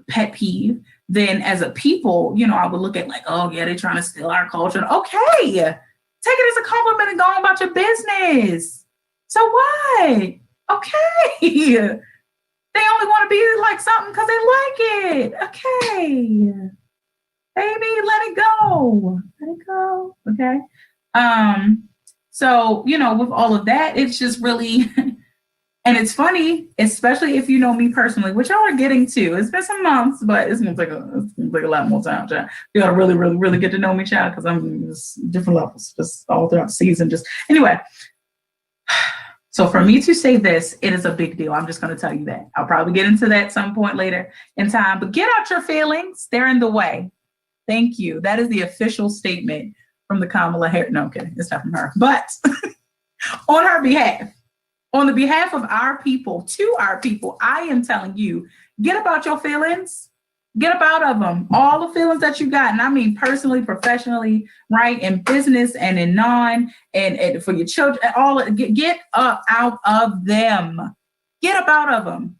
pet peeve, then as a people, I would look at like, oh yeah, they're trying to steal our culture. Okay, take it as a compliment and go on about your business. So what? Okay. They only want to be like something because they like it. Okay. Baby, let it go. Let it go. Okay. So, with all of that, it's just really, and it's funny, especially if you know me personally, which y'all are getting to. It's been some months, but it's gonna take a lot more time, child. You gotta really, really, really get to know me, child, because I'm just different levels, just all throughout the season. Just anyway. So for me to say this, it is a big deal. I'm just going to tell you that. I'll probably get into that some point later in time, but get out your feelings. They're in the way. Thank you. That is the official statement from the Kamala Harris. No, I'm kidding. It's not from her, but on her behalf, on the behalf of our people, to our people, I am telling you, get about your feelings. Get up out of them. All the feelings that you got. And I mean, personally, professionally, right? In business and in and for your children, get up out of them. Get up out of them.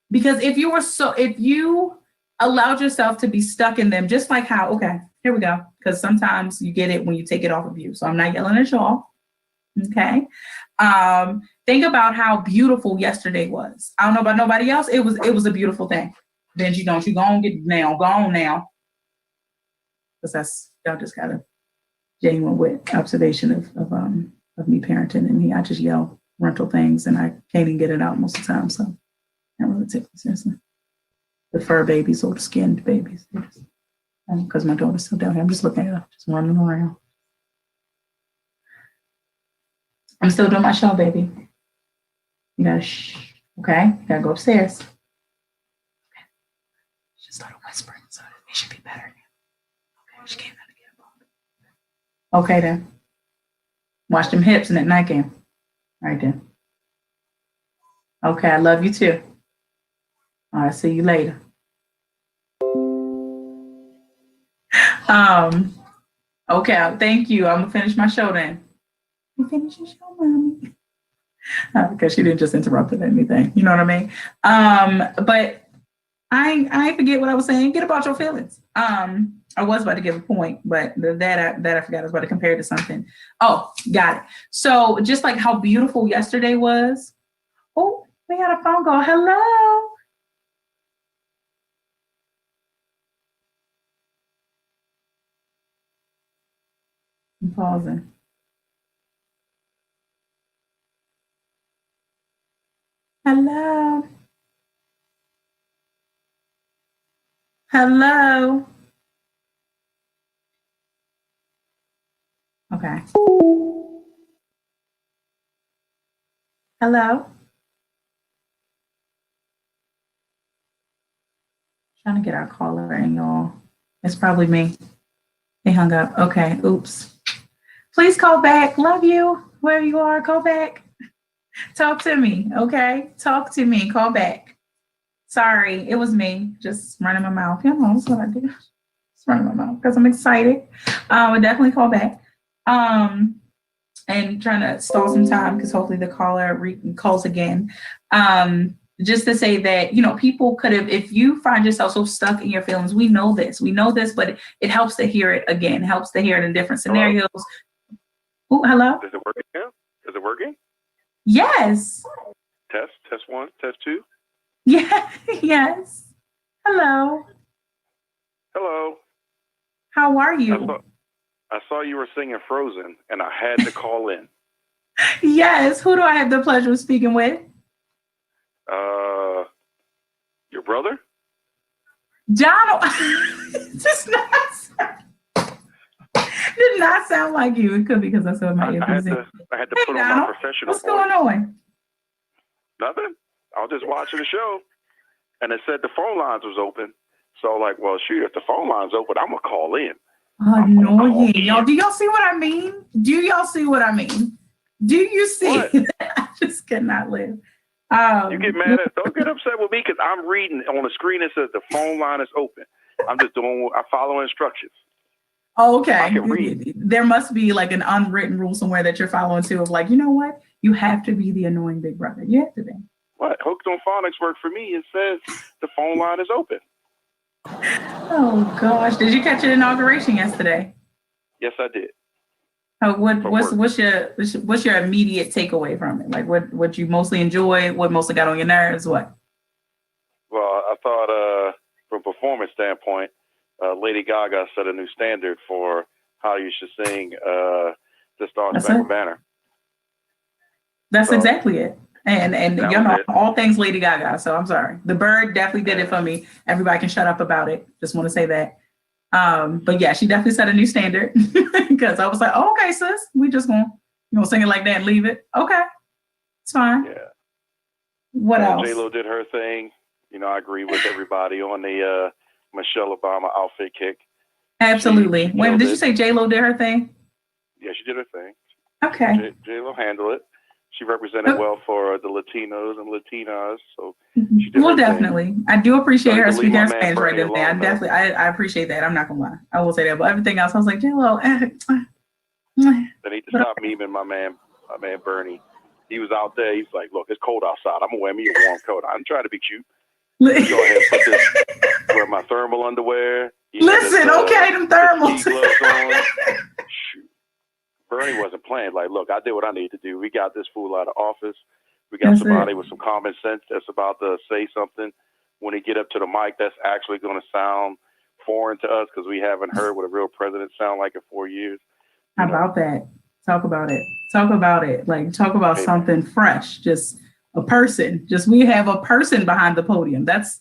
Because if you allowed yourself to be stuck in them, just like how, okay, here we go. Because sometimes you get it when you take it off of you. So I'm not yelling at y'all. Okay. Think about how beautiful yesterday was. I don't know about nobody else. It was a beautiful thing. Benji, don't you go on now. Because that's, y'all just got a genuine wit observation of me parenting, and I just yell rental things and I can't even get it out most of the time. So I don't really take it seriously. The fur babies or the skinned babies. Because my daughter's still down here. I'm just looking at her, just running around. I'm still doing my show, baby. You gotta shh. Okay? You gotta go upstairs. Started whispering, so it should be better now. Okay, she came out to get a ball. Okay then. Watch them hips and that nightgown. All right then. Okay, I love you too. All right, see you later. Okay, thank you. I'm gonna finish my show then. You finish your show, mommy. Because she didn't just interrupt anything. You know what I mean? But I forget what I was saying. Get about your feelings. I was about to give a point, but that I forgot. I was about to compare it to something. Oh, got it. So just like how beautiful yesterday was. Oh, we got a phone call. Hello. I'm pausing. Hello. Hello. Okay. Hello. Trying to get our caller in, y'all. It's probably me. They hung up. Okay. Oops. Please call back. Love you. Wherever you are, call back. Talk to me. Okay. Talk to me. Call back. Sorry, it was me. Just running my mouth. You know, that's what I do. Just running my mouth because I'm excited. I'll definitely call back. And trying to stall some time because hopefully the caller calls again. Just to say that, people could have, if you find yourself so stuck in your feelings, we know this, but it helps to hear it again, helps to hear it in different scenarios. Hello? Oh, hello? Is it working now? Is it working? Yes. Test 1, test 2. Yeah, yes. Hello. Hello. How are you? I saw you were singing Frozen, and I had to call in. Yes. Who do I have the pleasure of speaking with? Your brother? John. Just not. Did not sound like you. It could be because I saw my I earpiece. had to Hey, put on my Donald, professional what's voice. going on? Nothing. I was just watching the show, and it said the phone lines was open. So like, well, shoot, if the phone line's open, I'm gonna call in. Annoying. Y'all, do y'all see what I mean? Do y'all see what I mean? Do you see? I just cannot live. You get mad at, don't get upset with me because I'm reading on the screen. It says the phone line is open. I'm just I follow instructions. Okay. I can read. There must be like an unwritten rule somewhere that you're following too of like, you know what? You have to be the annoying big brother. You have to be. What? Hooked on Phonics work for me. It says the phone line is open. Oh gosh. Did you catch an inauguration yesterday? Yes, I did. What's your immediate takeaway from it? Like what you mostly enjoy, what mostly got on your nerves, what? Well, I thought from a performance standpoint, Lady Gaga set a new standard for how you should sing the Star Spangled Banner. That's exactly it. And you know all things Lady Gaga. So I'm sorry. The bird definitely did it for me. Everybody can shut up about it. Just want to say that. But yeah, she definitely set a new standard because I was like, oh, okay, sis, we just gonna sing it like that and leave it. Okay, it's fine. Yeah. What else? J-Lo did her thing. You know, I agree with everybody on the Michelle Obama outfit kick. Absolutely. Wait, did you say J-Lo did her thing? Yeah, she did her thing. Okay. J-Lo handled it. She represented well for the Latinos and Latinas. So she did well, definitely. Thing. I do appreciate her speaking her Spanish right there. there. I appreciate that. I'm not gonna lie. I will say that. But everything else, I was like, J-Lo. They need to stop memeing my man Bernie. He was out there. He's like, look, it's cold outside. I'm gonna wear me a warm coat. I'm trying to be cute. Go ahead and put this. Wear my thermal underwear. Listen, okay, them thermals. Shoot. Bernie wasn't playing. Like, look, I did what I need to do. We got this fool out of office. We got somebody with some common sense that's about to say something. When he get up to the mic, that's actually going to sound foreign to us because we haven't heard what a real president sound like in 4 years. How about that? Talk about it. Talk about it. Like, talk about something fresh. Just a person. Just we have a person behind the podium. That's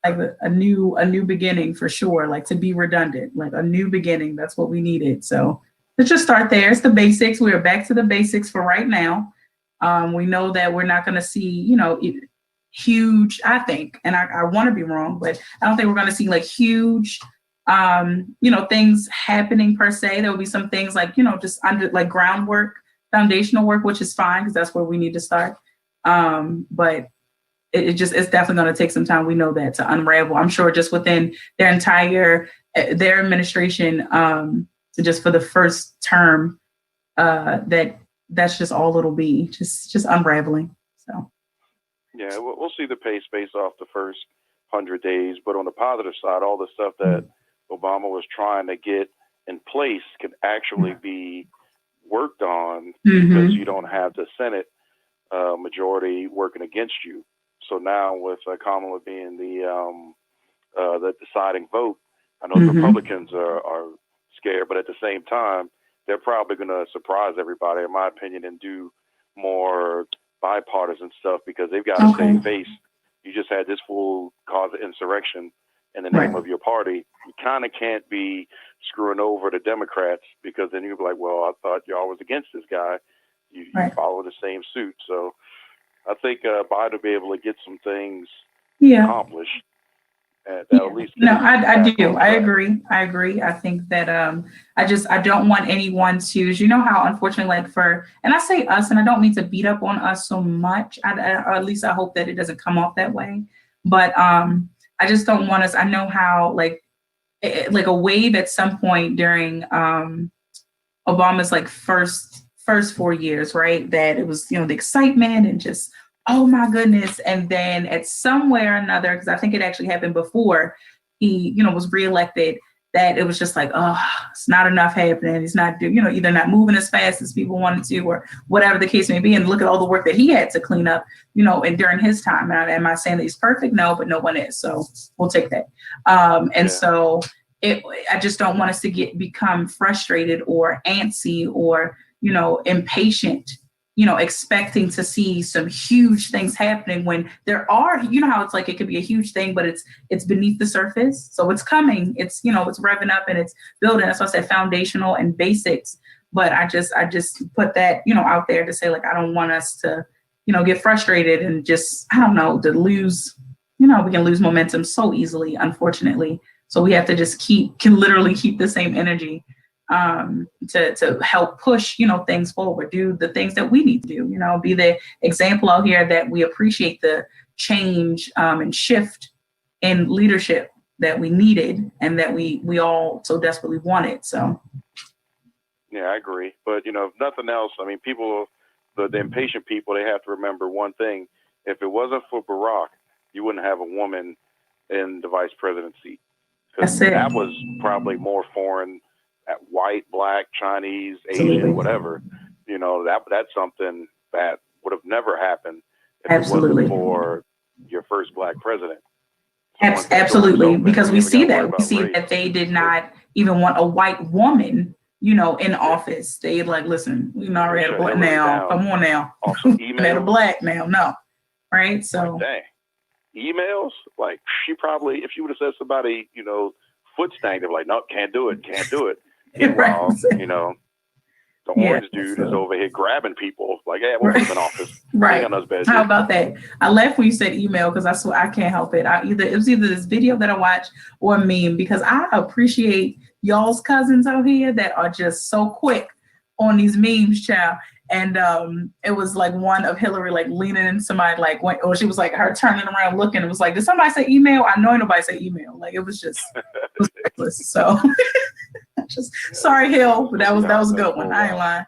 like a new beginning for sure. Like to be redundant, like a new beginning. That's what we needed. So let's just start there. It's the basics. We're back to the basics for right now. We know that we're not going to see, huge, I think, and I want to be wrong, but I don't think we're going to see like huge, things happening per se. There will be some things like, just under like groundwork, foundational work, which is fine because that's where we need to start. But it's definitely going to take some time. We know that to unravel. I'm sure just within their administration, so just for the first term, that's just all it'll be, just unraveling. So, yeah, we'll see the pace based off the first 100 days. But on the positive side, all the stuff that Obama was trying to get in place can actually be worked on because you don't have the Senate majority working against you. So now with Kamala being the deciding vote, I know the Republicans are scared, but at the same time, they're probably going to surprise everybody, in my opinion, and do more bipartisan stuff because they've got to save face. You just had this fool cause an insurrection in the name of your party. You kind of can't be screwing over the Democrats because then you'll be like, well, I thought y'all was against this guy. You follow the same suit. So I think Biden will be able to get some things accomplished. At least I do. I agree. I think that I don't want anyone to, you know how unfortunately, like and I say us, and I don't mean to beat up on us so much. Or at least I hope that it doesn't come off that way. But I just don't want us. I know how like a wave at some point during Obama's like first 4 years, right? That it was the excitement and just, oh my goodness. And then at somewhere or another, because I think it actually happened before he, was reelected, that it was just like, oh, it's not enough happening. He's not either not moving as fast as people wanted to, or whatever the case may be. And look at all the work that he had to clean up, and during his time. And am I saying that he's perfect? No, but no one is. So we'll take that. So I just don't want us to become frustrated or antsy or, impatient expecting to see some huge things happening when there are, how it's like it could be a huge thing, but it's beneath the surface. So it's coming. It's, it's revving up and it's building. That's why I said foundational and basics. But I just put that, out there to say, like, I don't want us to, get frustrated and just, I don't know, to lose, we can lose momentum so easily, unfortunately. So we have to just can literally keep the same energy to help push, things forward, do the things that we need to do, be the example out here that we appreciate the change and shift in leadership that we needed and that we all so desperately wanted. So. Yeah, I agree. But, if nothing else, I mean, people, the impatient people, they have to remember one thing. If it wasn't for Barack, you wouldn't have a woman in the vice presidency. Because that was probably more foreign, white, black, Chinese, Asian, whatever. That's something that would have never happened if it wasn't for your first black president. Absolutely, because we see that they did not even want a white woman, in office. They like, listen, we already had a black now. Come on now, we had a black now. No, right? So. Dang. Emails, like she probably, if she would have said somebody, foot stank, they're like, no, can't do it. Meanwhile, the orange dude is over here grabbing people, like, hey, I want to in office. Right. How about that? I laughed when you said email because I swear I can't help it. It was either this video that I watched or a meme, because I appreciate y'all's cousins out here that are just so quick on these memes, child. And it was like one of Hillary like leaning into somebody, like, or she was like her turning around looking. It was like, did somebody say email? I know nobody said email. Like, it was ridiculous. So sorry, Hill, but that was a good one. I ain't lying.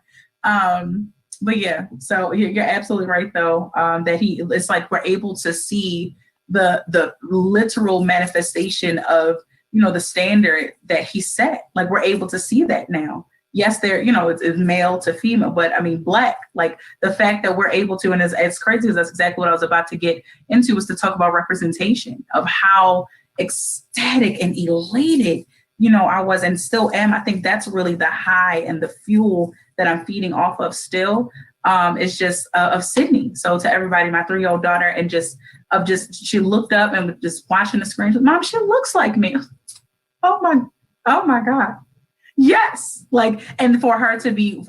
But yeah, so you're absolutely right though. That it's like we're able to see the literal manifestation of the standard that he set. Like, we're able to see that now. Yes, it's male to female, but I mean, black, like the fact that we're able to, and it's crazy because that's exactly what I was about to get into, was to talk about representation, of how ecstatic and elated, I was and still am. I think that's really the high and the fuel that I'm feeding off of still. It's just of Sydney. So to everybody, my 3-year-old daughter, and she looked up and was just watching the screen. She said, Mom, she looks like me. Oh my God. Yes. Like, and for us to be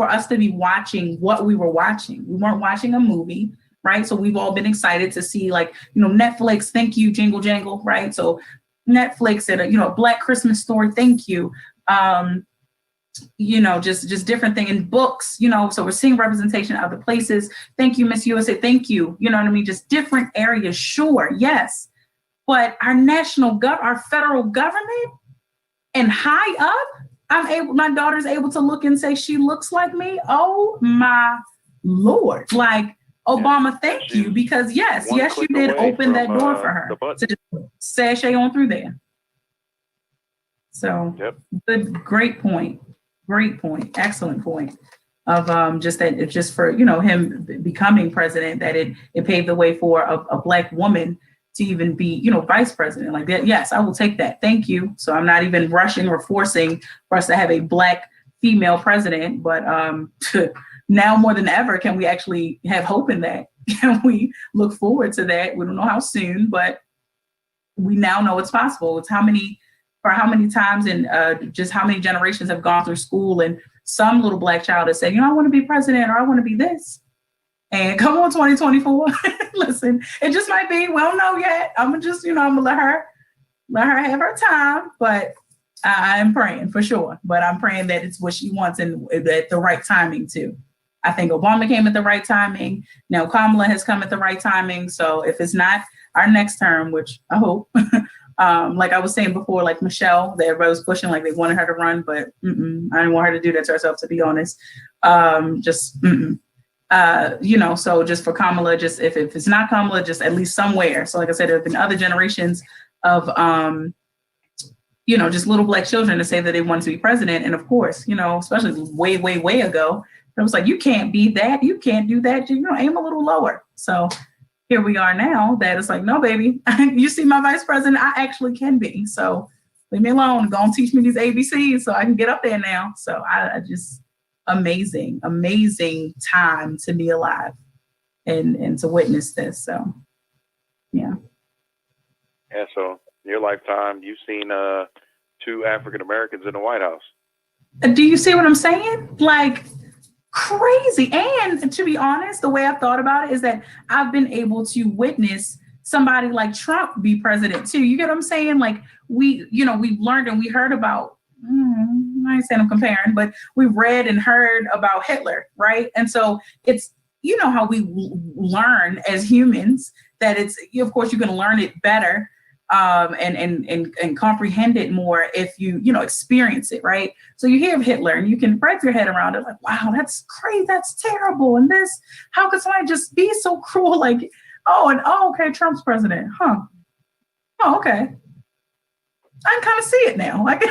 watching what we were watching. We weren't watching a movie, right? So we've all been excited to see, like, Netflix, thank you, Jingle Jangle, right? So Netflix and, Black Christmas Story, thank you. Just different thing in books, so we're seeing representation of other places. Thank you, Miss USA. Thank you. You know what I mean? Just different areas. Sure. Yes. But our our federal government and high up, my daughter's able to look and say she looks like me. Oh my Lord. Like, Obama, thank you. Because yes, you did open that door for her to just sashay on through there. So great point. Excellent point of just for, him becoming president, that it paved the way for a black woman to even be, vice president like that. Yes, I will take that. Thank you. So I'm not even rushing or forcing for us to have a black female president, but now more than ever, can we actually have hope in that? Can we look forward to that? We don't know how soon, but we now know it's possible. It's how many times and just how many generations have gone through school, and some little black child has said, I want to be president, or I want to be this. And come on, 2024. Listen, it just might be. We don't know yet. I'm gonna just, I'm gonna let her have her time. But I'm praying for sure. But I'm praying that it's what she wants and at the right timing too. I think Obama came at the right timing. Now Kamala has come at the right timing. So if it's not our next term, which I hope, like I was saying before, like Michelle, that everybody was pushing, like they wanted her to run, but I didn't want her to do that to herself, to be honest. So just for Kamala, just if it's not Kamala, just at least somewhere. So like I said, there have been other generations of, just little black children to say that they wanted to be president. And of course, especially way, way, way ago, it was like, you can't be that. You can't do that. Aim a little lower. So here we are now that it's like, no, baby, you see my vice president, I actually can be. So leave me alone. Go and teach me these ABCs so I can get up there now. So I just, amazing, amazing time to be alive and to witness this. So, yeah. Yeah. So in your lifetime, you've seen 2 African Americans in the White House. Do you see what I'm saying? Like, crazy. And to be honest, the way I've thought about it is that I've been able to witness somebody like Trump be president too. You get what I'm saying? Like, we've learned and we heard about, I ain't saying I'm comparing, but we read and heard about Hitler, right? And so it's, how we learn as humans that it's, of course, you can learn it better and comprehend it more if you experience it, right? So you hear of Hitler and you can wrap your head around it, like, wow, that's crazy, that's terrible, and this, how could somebody just be so cruel? Like, okay, Trump's president, huh? Oh, okay. I can kind of see it now. I can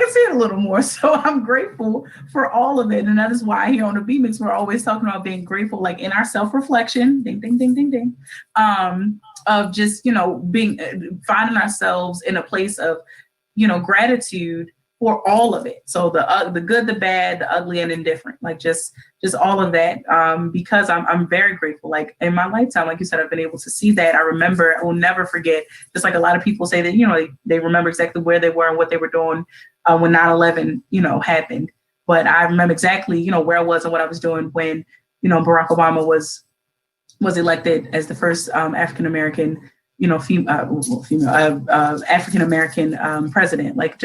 see it a little more. So I'm grateful for all of it. And that is why here on the B-Mix, we're always talking about being grateful, like in our self-reflection, ding, ding, ding, ding, ding, of just, finding ourselves in a place of, gratitude for all of it. So the good, the bad, the ugly, and indifferent, like just all of that. Because I'm very grateful. Like in my lifetime, like you said, I've been able to see that. I will never forget. Just like a lot of people say that, they remember exactly where they were and what they were doing when 9/11, happened. But I remember exactly, where I was and what I was doing when, Barack Obama was elected as the first African American, African American president. Like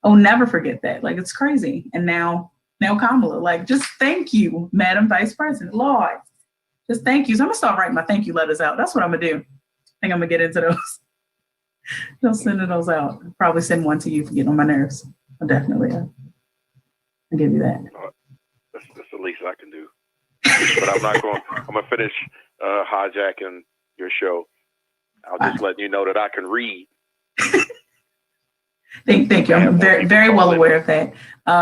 I'll never forget that. Like, it's crazy. And now Kamala, like, just thank you, Madam Vice President. Lord, just thank you. So I'm gonna start writing my thank you letters out. That's what I'm gonna do. I think I'm gonna get into those. Don't send those out. I'll probably send one to you for getting on my nerves. I'll give you that. That's the least I can do. But I'm gonna finish hijacking your show. I'll just let you know that I can read. Thank you. I'm very, very well aware of that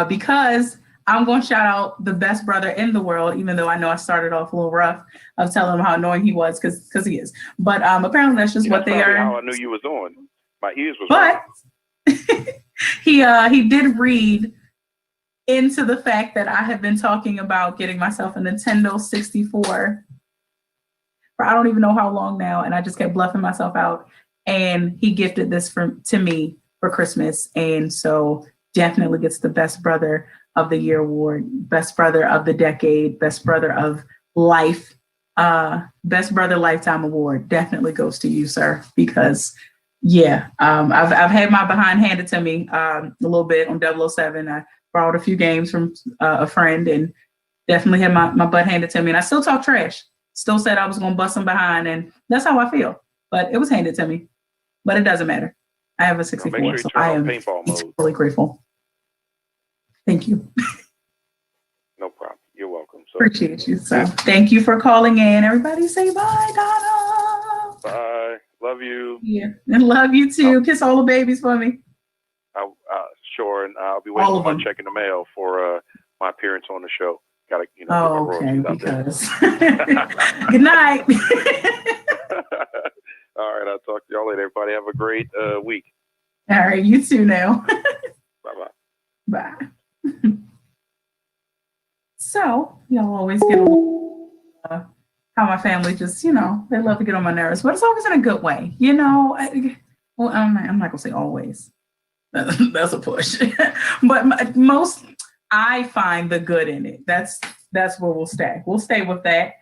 because I'm going to shout out the best brother in the world, even though I know I started off a little rough of telling him how annoying he was because he is. But apparently that's just what they are. How I knew you was on. My ears was. But he did read into the fact that I have been talking about getting myself a Nintendo 64 for I don't even know how long now, and I just kept bluffing myself out. And he gifted this to me for Christmas, and so definitely gets the Best Brother of the Year award, Best Brother of the Decade, Best Brother of Life, Best Brother Lifetime award. Definitely goes to you, sir, because I've had my behind handed to me a little bit on 007. I borrowed a few games from a friend and definitely had my butt handed to me, and I still talk trash. Still said I was going to bust them behind, and that's how I feel. But it was handed to me. But it doesn't matter. I have a 64, sure so I am really grateful. Thank you. No problem. You're welcome. So, appreciate you. So thank you for calling in. Everybody say bye, Donna. Bye. Love you. Yeah, and love you too. Kiss all the babies for me. Sure, and I'll be waiting for my check in the mail for my appearance on the show. Gotta, okay, because. Good night. All right, I'll talk to y'all later. Everybody have a great week. All right, you too now. Bye-bye. Bye. So, y'all always get how my family just, they love to get on my nerves, but it's always in a good way, I'm not going to say always. That's a push. But most, I find the good in it. That's where we'll stay. We'll stay with that.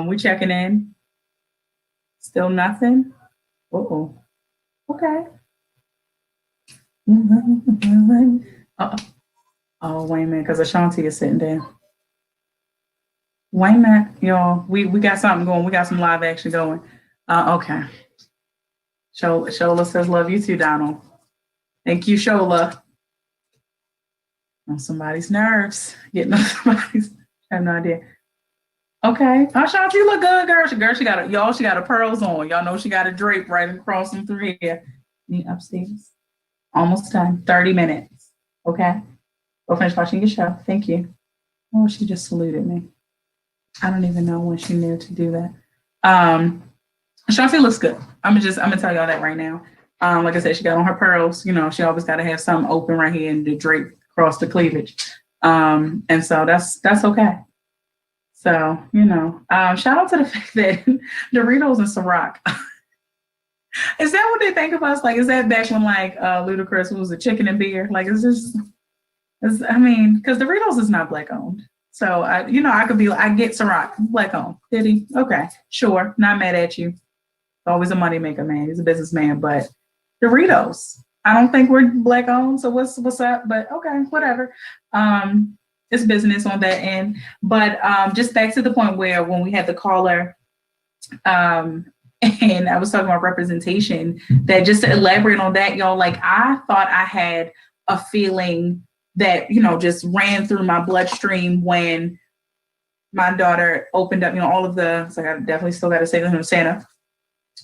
We checking in. Still nothing? Uh-oh. Okay. Oh, wait a minute, because Ashanti is sitting down. Wait a minute, y'all. We got something going. We got some live action going. Okay. Shola says, love you too, Donald. Thank you, Shola. On somebody's nerves. Getting on somebody's, I have no idea. Okay. Ashanti, you look good, girl. She got her pearls on. Y'all know she got a drape right across them through here. Me upstairs. Almost time. 30 minutes. Okay. Go finish watching your show. Thank you. Oh, she just saluted me. I don't even know when she knew to do that. Ashanti looks good. I'm gonna tell y'all that right now. Like I said, she got on her pearls. She always got to have something open right here and the drape across the cleavage. And so that's okay. So, shout out to the fact that Doritos and Ciroc. Is that what they think of us? Like, is that back when like Ludacris was a chicken and beer? Like, because Doritos is not black owned. So I could be like, I get Ciroc, black owned. Did he? Okay, sure. Not mad at you. Always a moneymaker, man. He's a businessman, but Doritos. I don't think we're black owned. So what's up? But okay, whatever. It's business on that end. But just back to the point where when we had the caller, and I was talking about representation, that just to elaborate on that, y'all, like I thought I had a feeling that, just ran through my bloodstream when my daughter opened up, all of the, so I definitely still got to say this, Santa.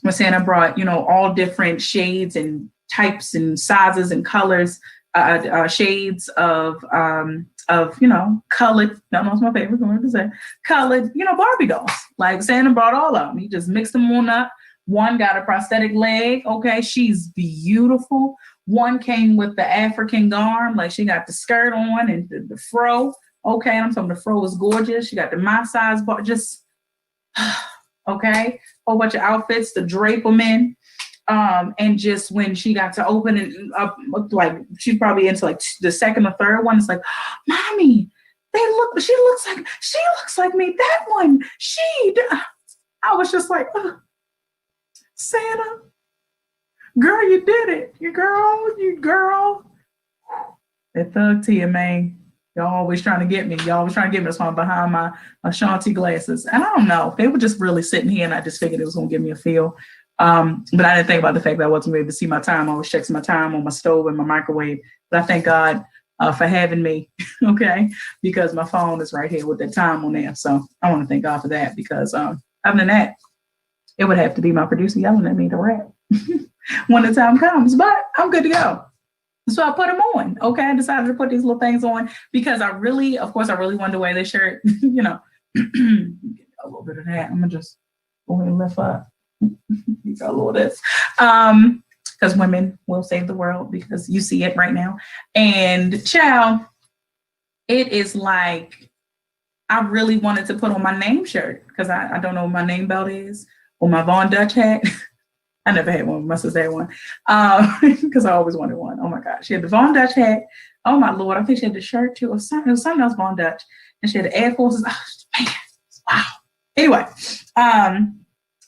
When Santa brought, all different shades and types and sizes and colors, shades of colored, that was my favorite one to say, colored, Barbie dolls. Like Santa brought all of them. He just mixed them on up. One got a prosthetic leg. Okay, she's beautiful. One came with the African garb, like she got the skirt on and the fro. Okay, I'm talking the fro was gorgeous. She got the my size bar, just okay, whole bunch of outfits to drape them in. And just when she got to open it up, like she's probably into like the second or third one, it's like, mommy, she looks like me. That one, I was just like, Santa, girl, you did it. You girl. That thug to you, man. Y'all always trying to get me. That's why I'm behind my Ashanti glasses. And I don't know. They were just really sitting here and I just figured it was going to give me a feel. But I didn't think about the fact that I wasn't able to see my time. I always checks my time on my stove and my microwave. But I thank God for having me, okay? Because my phone is right here with the time on there. So I want to thank God for that because other than that, it would have to be my producer yelling at me to rap when the time comes. But I'm good to go. So I put them on. Okay, I decided to put these little things on because I really wanted to wear this shirt. A little bit of that. I'm gonna just go ahead and lift up. You got a little of this. Because women will save the world because you see it right now. And child, it is like I really wanted to put on my name shirt because I don't know what my name belt is or my Von Dutch hat. I never had one. My sister had one because I always wanted one. Oh my God. She had the Von Dutch hat. Oh my Lord. I think she had the shirt too or something. It was something else Von Dutch. And she had the Air Forces. Oh, man. Wow. Anyway.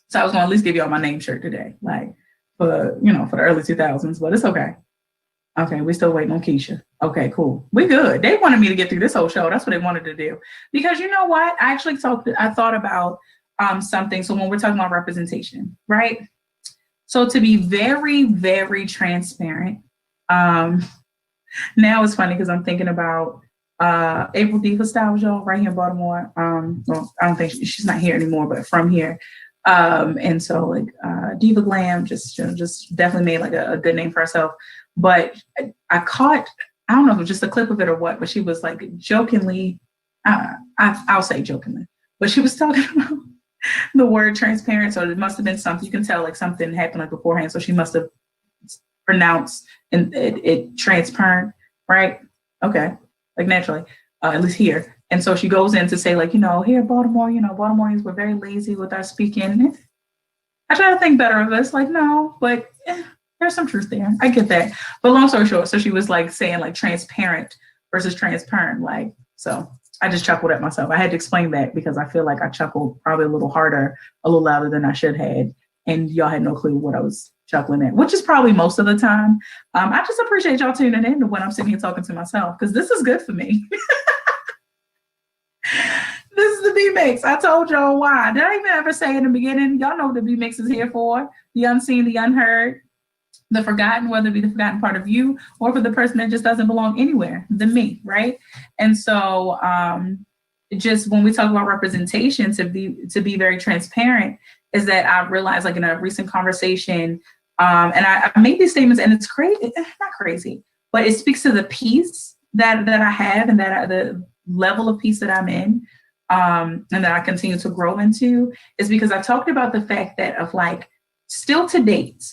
So I was going to at least give y'all my name shirt today. Like for the early 2000s, but it's okay. Okay. We're still waiting on Keisha. Okay, cool. We good. They wanted me to get through this whole show. That's what they wanted to do. Because you know what? I thought about something. So when we're talking about representation, right? So to be very, very transparent, now it's funny because I'm thinking about April Diva Styles, y'all, right here in Baltimore. Well, I don't think she's not here anymore, but from here. And so like Diva Glam just definitely made like a good name for herself. But I caught, I don't know if it was just a clip of it or what, but she was like jokingly, I'll say jokingly, but she was talking about the word transparent. So it must have been something, you can tell like something happened like beforehand. So she must have pronounced it transparent, right? Okay. Like naturally, at least here. And so she goes in to say like, here in Baltimore, Baltimoreans were very lazy with our speaking. I try to think better of us. Like, no, but there's some truth there. I get that. But long story short, so she was like saying like transparent versus transparent. Like, so I just chuckled at myself. I had to explain that because I feel like I chuckled probably a little harder, a little louder than I should have. And y'all had no clue what I was chuckling at, which is probably most of the time. I just appreciate y'all tuning in to when I'm sitting here talking to myself because this is good for me. This is the B-Mix. I told y'all why. Did I even ever say in the beginning? Y'all know what the B-Mix is here for. The unseen, the unheard, the forgotten, whether it be the forgotten part of you or for the person that just doesn't belong anywhere, the me, right? And so just when we talk about representation, to be very transparent, is that I realized like in a recent conversation, and I made these statements and it's crazy, it's not crazy, but it speaks to the peace that I have and that the level of peace that I'm in and that I continue to grow into is because I talked about the fact that of like still to date,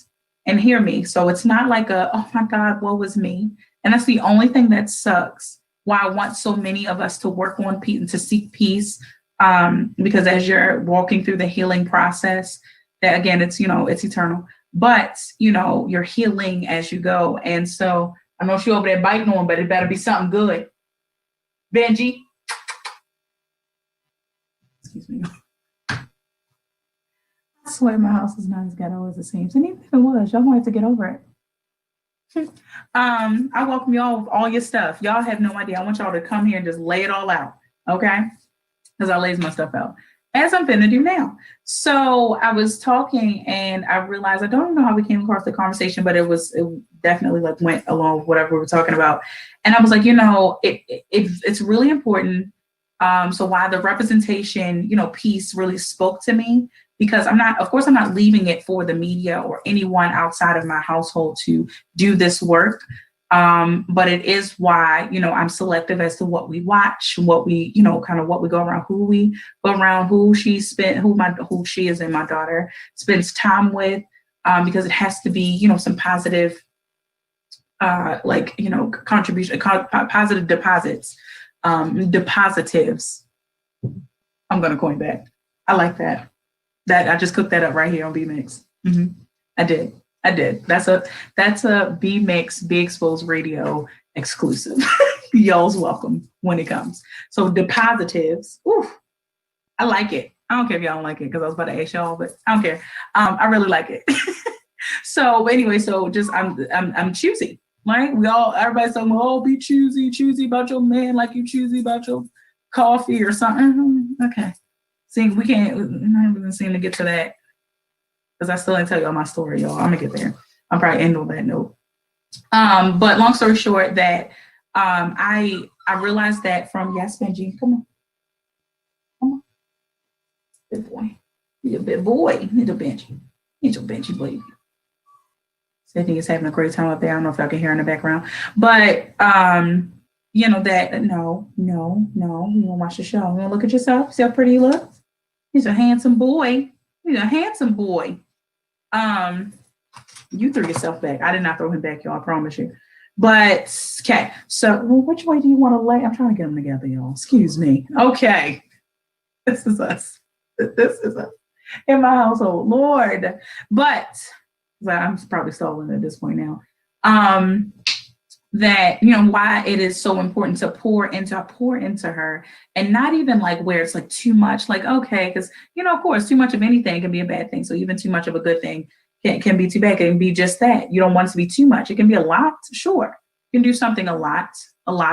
and hear me. So it's not like oh my God, woe was me. And that's the only thing that sucks why I want so many of us to work on peace and to seek peace. Because as you're walking through the healing process, that again, it's, it's eternal, but, you're healing as you go. And so I know she over there biting on, but it better be something good. Benji. Excuse me. I swear my house is not as ghetto as it seems. And even if it was, y'all might have to get over it. I welcome y'all with all your stuff. Y'all have no idea. I want y'all to come here and just lay it all out. Okay? Because I lays my stuff out. As I'm finna do now. So I was talking and I realized, I don't even know how we came across the conversation, but it definitely like went along with whatever we were talking about. And I was like, it's really important. So why the representation, piece really spoke to me, because I'm not leaving it for the media or anyone outside of my household to do this work. But it is why, I'm selective as to what we watch, what we, kind of what we go around, who we go around, who she is and my daughter spends time with, because it has to be, some positive, contribution, positive deposits, depositives. I'm going to coin that. I like that. I just cooked that up right here on B-Mix. Mm-hmm. I did. That's a B-Mix, Be Exposed Radio exclusive. Y'all's welcome when it comes. So depositives. Ooh, I like it. I don't care if y'all don't like it, because I was about to ask y'all, but I don't care. I really like it. So anyway, just I'm choosy, right? Everybody's talking, oh, be choosy about your man like you choosy about your coffee or something. Okay. See, we're not even seem to get to that, because I still didn't tell y'all my story, y'all. I'm gonna get there. I'm probably end on that note. But long story short, that I realized that from Benji, come on, big boy, you're a big boy, little Benji, baby. Sydney is having a great time up there. I don't know if y'all can hear in the background, but that no, you don't watch the show. You don't look at yourself. See how pretty you look. He's a handsome boy. You threw yourself back. I did not throw him back, y'all. I promise you. But okay. So, which way do you want to lay? I'm trying to get them together, y'all. Excuse me. Okay. This is us. This is us in my household, Lord. But I'm probably stalling at this point now. That why it is so important to pour into her, and not even like where it's like too much, like, okay, because of course too much of anything can be a bad thing. So even too much of a good thing can be too bad. It can be just that. You don't want it to be too much. It can be a lot, sure. You can do something a lot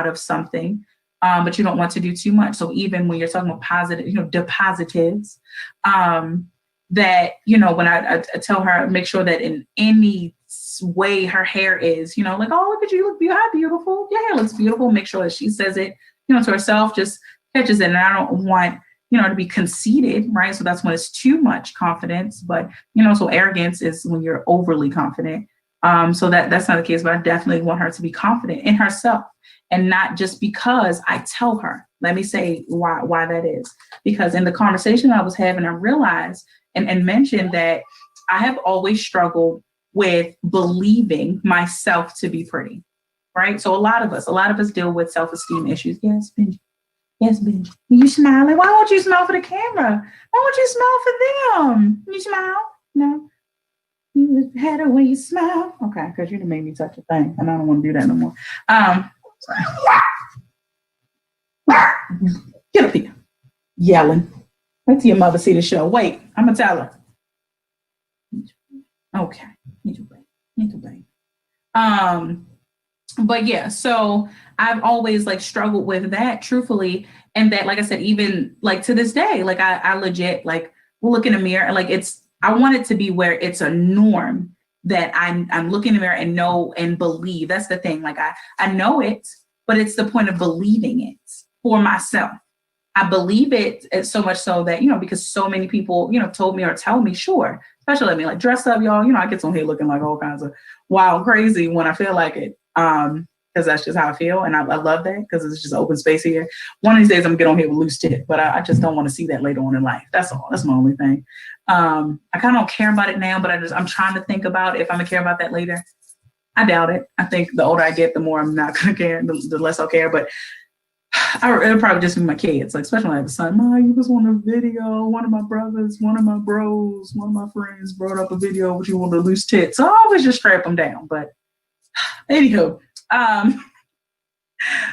of something, but you don't want to do too much. So even when you're talking about positive, depositives, that when I tell her, make sure that in any way her hair is, like, oh, look at you, look beautiful. Your hair looks beautiful. Make sure that she says it, to herself, just catches it. And I don't want, to be conceited, right? So that's when it's too much confidence. But, so arrogance is when you're overly confident. So that's not the case, but I definitely want her to be confident in herself, and not just because I tell her. Let me say why that is. Because in the conversation I was having, I realized and mentioned that I have always struggled with believing myself to be pretty, right? So a lot of us deal with self-esteem issues. Yes, Benji. You smiling? Why won't you smile for the camera? Why won't you smile for them? You smile? No. You had it when you smile. Okay, because you done made me touch a thing, and I don't want to do that no more. Get up here, yelling. Wait till your mother see the show. Wait, I'm gonna tell her. Okay. Need to wait. But yeah, so I've always like struggled with that, truthfully. And that, like I said, even like to this day, like I legit like will look in the mirror and like I want it to be where it's a norm that I'm looking in the mirror and know and believe. That's the thing. Like I know it, but it's the point of believing it for myself. I believe it so much so that, because so many people, told me or tell me, sure, especially let me like dress up, y'all. I get on here looking like all kinds of wild, crazy when I feel like it. Because that's just how I feel. And I love that, because it's just open space here. One of these days I'm gonna get on here with loose tip, but I just don't want to see that later on in life. That's all. That's my only thing. I kind of don't care about it now, but I'm trying to think about if I'm gonna care about that later. I doubt it. I think the older I get, the more I'm not gonna care, the less I'll care. But It'll probably just be my kids, like especially when I have a son. Ma, you was on a video. One of my brothers, one of my bros, one of my friends brought up a video with you on the loose tits. So I always just strap them down. But anywho,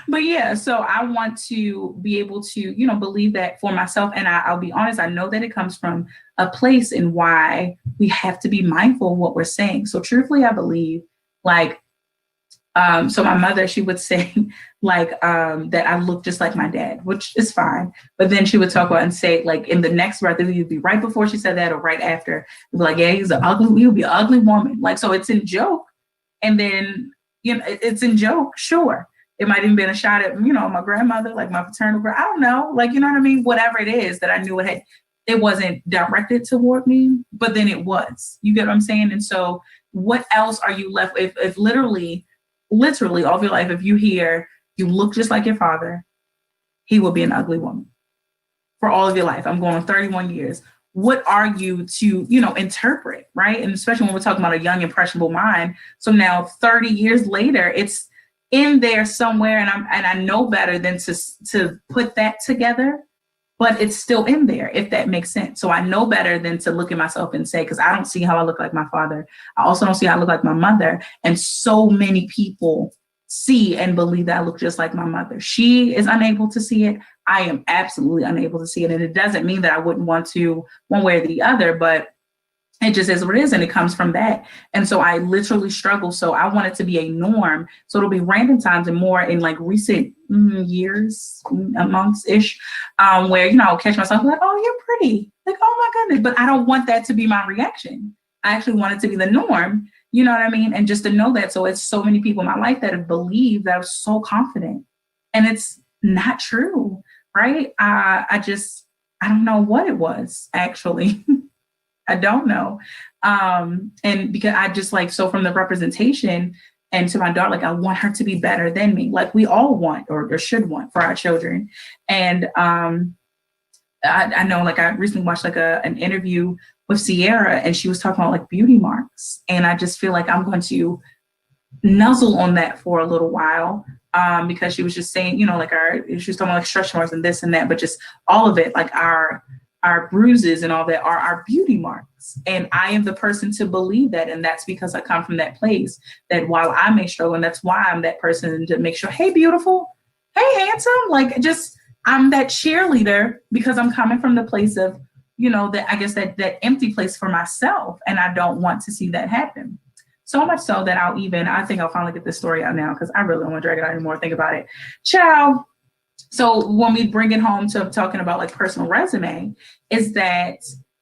but yeah, so I want to be able to, believe that for myself. And I'll be honest, I know that it comes from a place in why we have to be mindful of what we're saying. So truthfully, I believe like, so my mother, she would say like that I look just like my dad, which is fine. But then she would talk about and say like in the next breath, it would be right before she said that or right after, it'd be like, yeah, he'll be an ugly woman. Like, so it's in joke. And then, it's in joke, sure. It might even been a shot at, my grandmother, like my paternal grandmother. I don't know, like, you know what I mean? Whatever it is that I knew it wasn't directed toward me, but then it was. You get what I'm saying? And so what else are you left with if literally all of your life, if you hear you look just like your father, he will be an ugly woman for all of your life. I'm going on 31 years. What are you to, interpret, right? And especially when we're talking about a young, impressionable mind. So now 30 years later, it's in there somewhere, and I know better than to put that together, but it's still in there, if that makes sense. So I know better than to look at myself and say, because I don't see how I look like my father. I also don't see how I look like my mother. And so many people see and believe that I look just like my mother. She is unable to see it. I am absolutely unable to see it. And it doesn't mean that I wouldn't want to one way or the other, but it just is what it is, and it comes from that. And so I literally struggle. So I want it to be a norm. So it'll be random times and more in like recent years, months ish, where, I'll catch myself like, oh, you're pretty. Like, oh my goodness. But I don't want that to be my reaction. I actually want it to be the norm. You know what I mean? And just to know that. So it's so many people in my life that have believed that I was so confident, and it's not true. Right. I don't know what it was actually. I don't know. And because I just like, so from the representation and to my daughter, like I want her to be better than me. Like we all want or should want for our children. And I know like I recently watched like an interview with Sierra, and she was talking about like beauty marks. And I just feel like I'm going to nuzzle on that for a little while. Because she was just saying, like she was talking about like stretch marks and this and that, but just all of it, like our bruises and all that are our beauty marks. And I am the person to believe that. And that's because I come from that place that while I may struggle, and that's why I'm that person to make sure, hey, beautiful, hey, handsome, like just, I'm that cheerleader because I'm coming from the place of, that I guess that empty place for myself. And I don't want to see that happen. So much so that I think I'll finally get this story out now because I really don't want to drag it out anymore. Think about it. Ciao. So when we bring it home to talking about like personal resume, is that,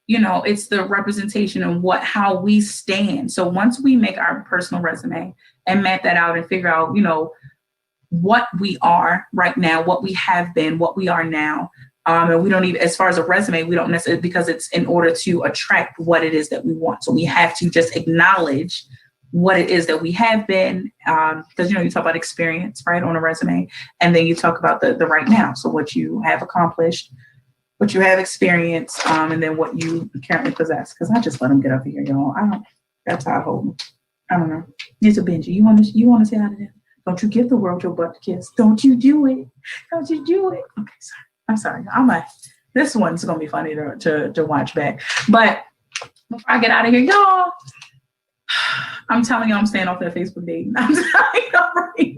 it's the representation of how we stand. So once we make our personal resume and map that out and figure out, what we are right now, what we have been, what we are now. And we don't even, as far as a resume, we don't necessarily, because it's in order to attract what it is that we want. So we have to just acknowledge what it is that we have been, because, you talk about experience, right, on a resume, and then you talk about the right now. So what you have accomplished, what you have experienced, and then what you currently possess. Because I just let them get up here, y'all. That's how I hold them. I don't know. It's a Benji. You want to say how to do? Don't you give the world your butt to kiss. Don't you do it. Don't you do it. Okay, sorry. I'm sorry. This one's going to be funny to watch back. But before I get out of here, y'all, I'm telling you, I'm staying off that Facebook dating. I'm telling you,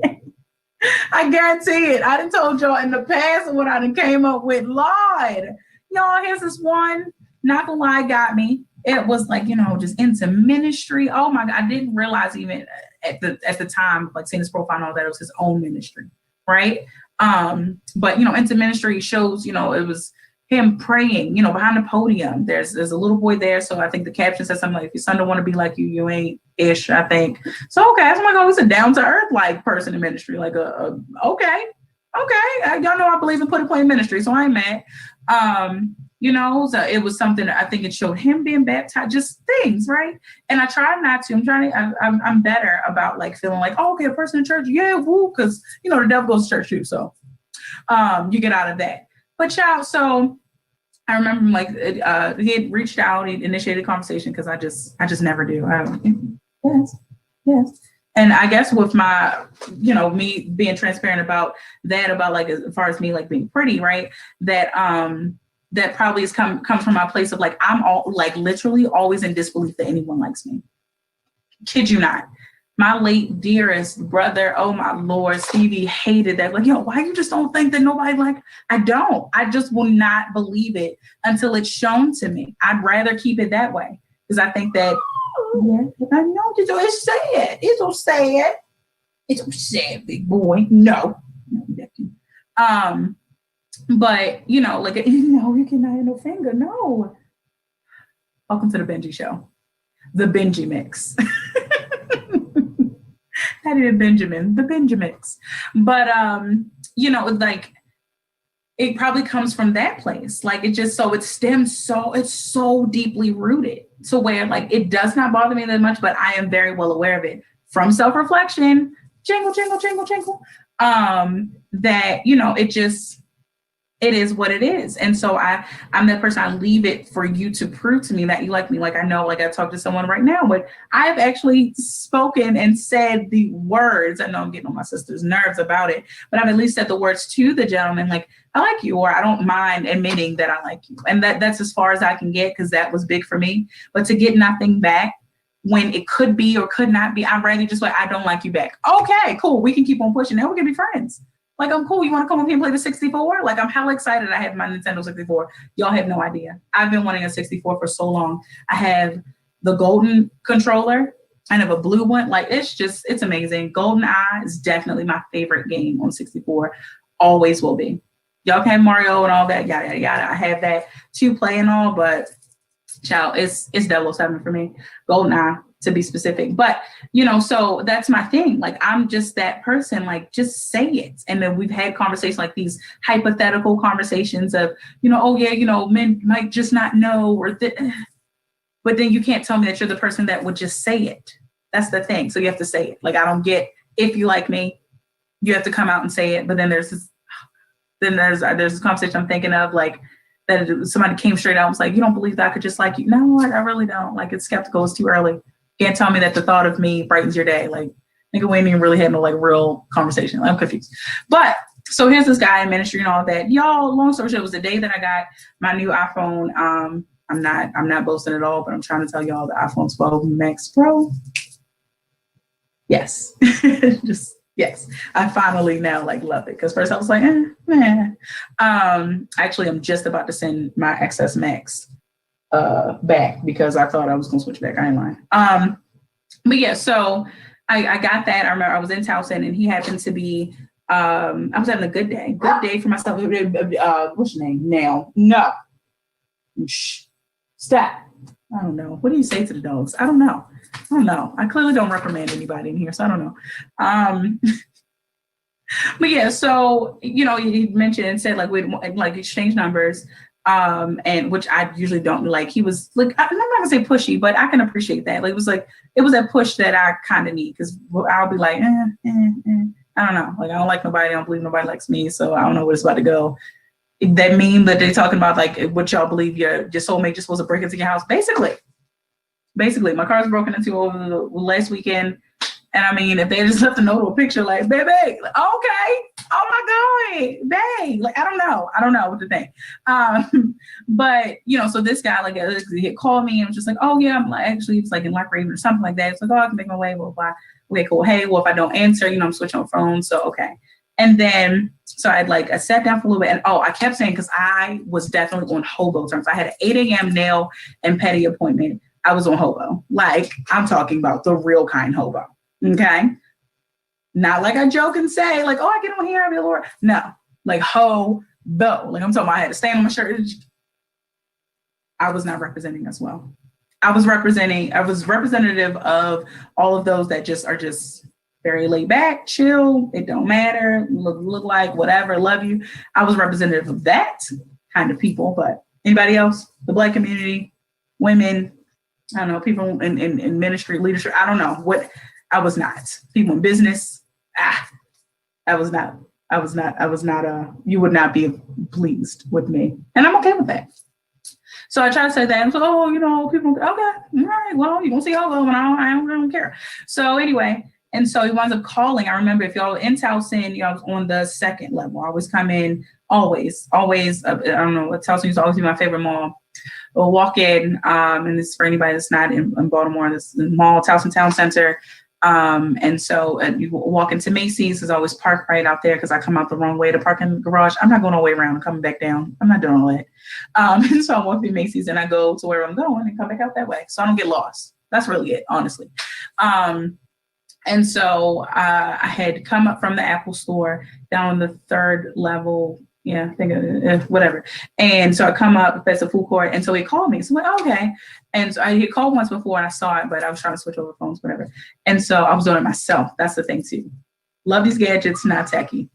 I guarantee it. I done told y'all in the past what I done came up with. Lord, y'all, here's this one. Not gonna lie, got me. It was like, just into ministry. Oh my God, I didn't realize even at the time, like seeing his profile and all that, it was his own ministry, right? But into ministry shows, it was him praying, behind the podium. There's a little boy there. So I think the caption says something like, if your son don't want to be like you, you ain't ish, I think. So, okay. So I'm like, oh, he's a down to earth, like person in ministry. Like, okay. Y'all know I believe in put and play ministry. So I ain't mad. So it was something that I think it showed him being baptized, just things, right? And I tried not to. I'm better about like feeling like, oh, okay, a person in church, yeah, woo, because the devil goes to church too. So you get out of that. But y'all, so I remember like he had reached out, he initiated a conversation because I just never do. Yes. And I guess with my, me being transparent about that, about like, as far as me like being pretty, right? That probably comes from my place of like, I'm all like literally always in disbelief that anyone likes me. Kid you not. My late dearest brother, oh my Lord, Stevie hated that. Like, why you just don't think that nobody I don't. I just will not believe it until it's shown to me. I'd rather keep it that way because I think that, yeah, I know it's sad. It's so sad. It's so sad, big boy. No. But like you cannot have no finger. No. Welcome to the Benji Show, the Benji Mix. I did Benjamin, the Benji Mix. But like it probably comes from that place. Like it stems it's so deeply rooted to where like it does not bother me that much, but I am very well aware of it from self-reflection, jingle, jingle, jingle, jingle. That it is what it is. And so I'm that person. I leave it for you to prove to me that you like me. Like I know, like I talked to someone right now, but I've actually spoken and said the words. I know I'm getting on my sister's nerves about it, but I've at least said the words to the gentleman, like, I like you, or I don't mind admitting that I like you. And that's as far as I can get, because that was big for me. But to get nothing back when it could be or could not be, I'm ready just like, I don't like you back. Okay, cool. We can keep on pushing. Now we can be friends. Like, I'm cool. You want to come up here and play the 64? Like, I'm hella excited I have my Nintendo 64. Y'all have no idea. I've been wanting a 64 for so long. I have the golden controller. I have a blue one. Like, it's amazing. GoldenEye is definitely my favorite game on 64. Always will be. Y'all can have Mario and all that. Yada, yada, yada. I have that to play and all, but child, it's 007 for me. GoldenEye, to be specific. But, so that's my thing. Like, I'm just that person, like, just say it. And then we've had conversations like these hypothetical conversations of, men might just not know, but then you can't tell me that you're the person that would just say it. That's the thing. So you have to say it. Like, I don't get, if you like me, you have to come out and say it. But then there's this conversation I'm thinking of, like, that somebody came straight out and was like, you don't believe that I could just like you? No, I really don't. Like, it's skeptical. It's too early. Can't tell me that the thought of me brightens your day. Like, nigga, we ain't even really had no like real conversation. I'm confused. But so here's this guy in ministry and all that. Y'all, long story short, it was the day that I got my new iPhone. I'm not boasting at all, but I'm trying to tell y'all the iPhone 12 Max Pro. Yes. Yes. I finally now like love it. Because first I was like, man. Actually, I'm just about to send my XS Max back because I thought I was gonna switch back. I ain't lying. But yeah, so I got that. I remember I was in Towson and he happened to be I was having a good day for myself. What's your name? Now. No. Shh. Stop. I don't know. What do you say to the dogs? I don't know. I clearly don't reprimand anybody in here, so I don't know. But yeah, so he mentioned and said like we'd like exchange numbers. And which I usually don't like. He was like, I'm not gonna say pushy, but I can appreciate that. Like it was that push that I kind of need, because I'll be like, I don't know. Like, I don't like nobody. I don't believe nobody likes me. So I don't know where it's about to go. That meme that they're talking about, like what y'all believe your soulmate just supposed to break into your house. Basically, my car was broken into over the last weekend. And I mean, if they just left a note or a picture like, baby, like, okay, oh my God, babe, like, I don't know what to think. But, so this guy, like, he had called me and was just like, oh yeah, I'm like, actually, it's like in Lock Raven or something like that. It's like, oh, I can make my way, blah, blah. Okay, cool. Hey, well, if I don't answer, I'm switching on phones. So, okay. And then, so I sat down for a little bit and I kept saying, because I was definitely on hobo terms. I had an 8 a.m. nail and pedi appointment. I was on hobo. Like, I'm talking about the real kind hobo. Okay. Not like I joke and say, like, oh, I get on here, I be Lord. No, like hobo. Like, I'm talking about I had to stand on my shirt. I was not representing us well. I was representative of all of those that just are just very laid back, chill. It don't matter. Look like whatever. Love you. I was representative of that kind of people. But anybody else? The Black community, women, I don't know, people in ministry, leadership. I don't know what. I was not. People in business. I was not. You would not be pleased with me, and I'm okay with that. So I try to say that. I'm like, people. Okay, all right. Well, you gonna see all of them, and I don't care. So anyway, And so he winds up calling. I remember if y'all in Towson, I was on the second level. I always come in, always. I don't know, Towson used to always be my favorite mall. We'll walk in, and this is for anybody that's not in Baltimore, this mall, Towson Town Center. And so you walk into Macy's, is always park right out there because I come out the wrong way to park in the garage. I'm not going all the way around and coming back down. I'm not doing all that. And so I walk through Macy's and I go to where I'm going and come back out that way. So I don't get lost. That's really it, honestly. And so I had come up from the Apple store down on the third level. Yeah, I think whatever. And so I come up past the food court, and so he called me. So I'm like, okay. And so he called once before, and I saw it, but I was trying to switch over phones, whatever. And so I was doing it myself. That's the thing too. Love these gadgets, not techie.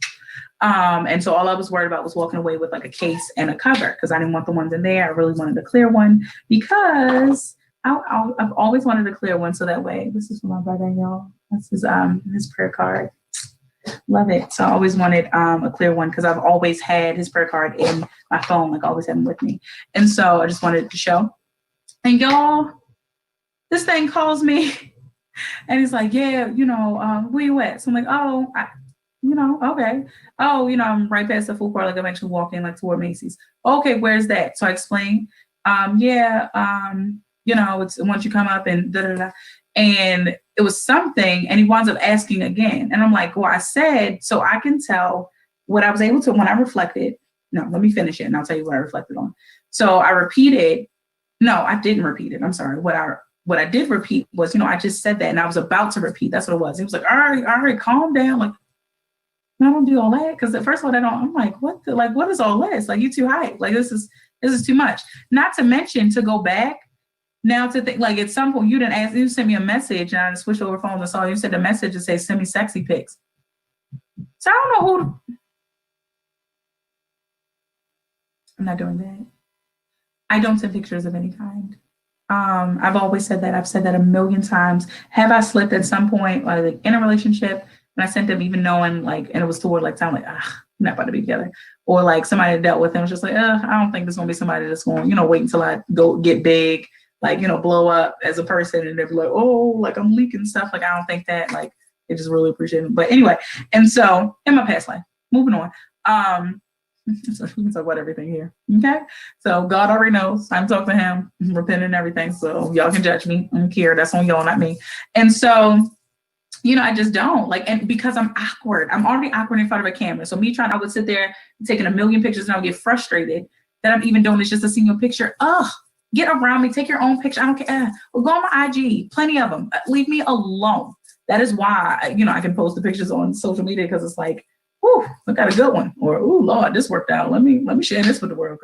And so all I was worried about was walking away with like a case and a cover because I didn't want the ones in there. I really wanted a clear one because I've always wanted a clear one. So that way, this is for my brother, y'all. This is his prayer card. Love it. So I always wanted a clear one because I've always had his prayer card in my phone, like always had him with me. And so I just wanted to show. And y'all, this thing calls me and he's like, yeah, where you at? So I'm like, oh, okay. Oh, I'm right past the food court. Like I'm actually walking like toward Macy's. Okay, where's that? So I explained, it's once you come up and da-da-da. And it was something, and he winds up asking again. And I'm like, well, I said, so I can tell what I was able to when I reflected. No, let me finish it and I'll tell you what I reflected on. So I repeated. No, I didn't repeat it. I'm sorry. What I did repeat was, I just said that and I was about to repeat. That's what it was. He was like, all right, calm down. Like, no, don't do all that. Because first of all, I'm like, what is all this? Like, you too hype. Like, this is too much. Not to mention to go back. Now to think, like at some point you didn't ask, you sent me a message and I switched over phones and saw you said the message to say send me sexy pics. So I don't know who. I'm not doing that. I don't send pictures of any kind. I've always said that. I've said that a million times. Have I slipped at some point, like in a relationship, and I sent them even knowing like, and it was toward like time like, I'm not about to be together, or like somebody that dealt with them was just like, I don't think there's gonna be somebody that's going, wait until I go get big. Like, blow up as a person and they'd be like, oh, like I'm leaking stuff. Like, I don't think that, like, they just really appreciate it. But anyway, and so in my past life, moving on. So we can talk about everything here. Okay. So God already knows. I'm talking to him, repenting and everything. So y'all can judge me. I don't care. That's on y'all, not me. And so, I just don't like, and because I'm awkward, I'm already awkward in front of a camera. So I would sit there taking a million pictures and I would get frustrated that I'm even doing this just to see your picture. Get around me, take your own picture. I don't care. Well, go on my IG, plenty of them. Leave me alone. That is why, I can post the pictures on social media because it's like, ooh, I got a good one. Or, ooh, Lord, this worked out. Let me share this with the world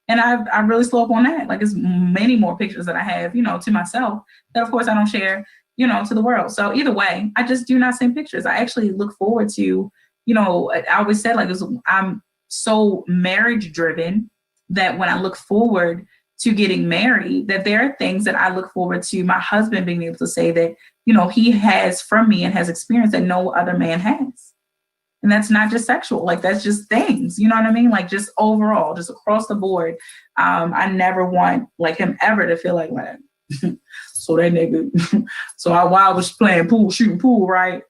and I really slow up on that. Like, it's many more pictures that I have, to myself that of course I don't share, to the world. So either way, I just do not send pictures. I actually look forward to, I always said like I'm so marriage driven that when I look forward to getting married, that there are things that I look forward to my husband being able to say that, he has from me and has experience that no other man has. And that's not just sexual, like that's just things, you know what I mean? Like just overall, just across the board. I never want like him ever to feel like, so that nigga, so while I was shooting pool, right?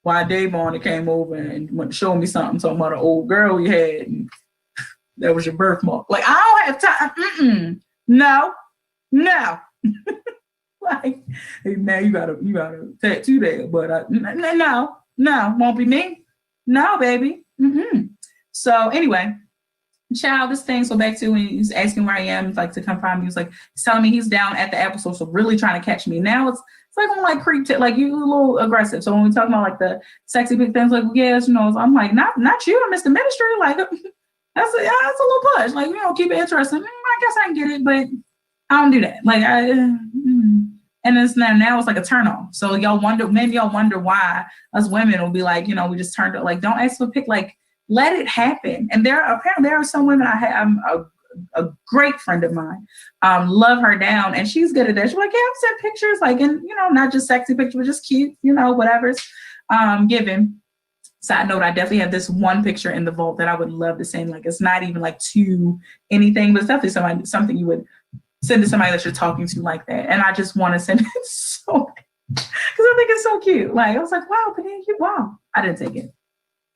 While Dave on it came over and went to show me something, talking about an old girl he had. And that was your birthmark. Like, I don't have time. No. Like, hey, now you got a tattoo there, but no, won't be me. No, baby. So anyway, child, this thing. So back to when he was asking where I am, like to come find me. He was like, he's telling me he's down at the Apple store, so really trying to catch me. Now it's like I'm like creep, like you a little aggressive. So when we talk about like the sexy big things, like yes, I'm like not you, Mr. Ministry, like. That's a little push. Like, keep it interesting. I guess I can get it, but I don't do that. Like, and it's now it's like a turn on. So maybe y'all wonder why us women will be like, we just turned it. Like, don't ask for pick. Like, let it happen. And there are some women I'm a great friend of mine. Love her down, and she's good at that. She's like, yeah, I've sent pictures, like, and not just sexy pictures, but just cute, whatever's given. Side note, I definitely have this one picture in the vault that I would love to send. Like, it's not even like to anything, but it's definitely something you would send to somebody that you're talking to like that. And I just want to send it so because I think it's so cute. Like, I was like, wow, Panini, wow. I didn't take it.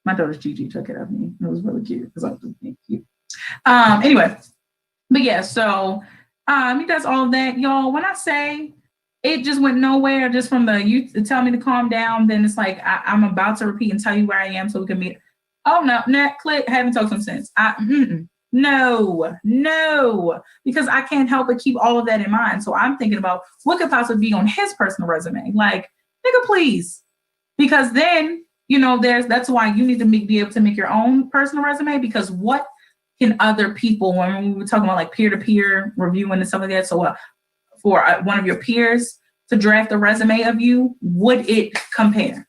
My daughter Gigi took it of me. It was really cute because I was just being cute. Anyway, but yeah, so he does all of that. Y'all, when I say it just went nowhere, just from you tell me to calm down, then it's like I'm about to repeat and tell you where I am so we can meet. Oh no, click, haven't talked to him since. No, because I can't help but keep all of that in mind. So I'm thinking about what could possibly be on his personal resume. Like, nigga, please. Because then, that's why you need to be able to make your own personal resume, because what can other people, when we were talking about like peer-to-peer reviewing and stuff like that, so for one of your peers to draft a resume of you, would it compare?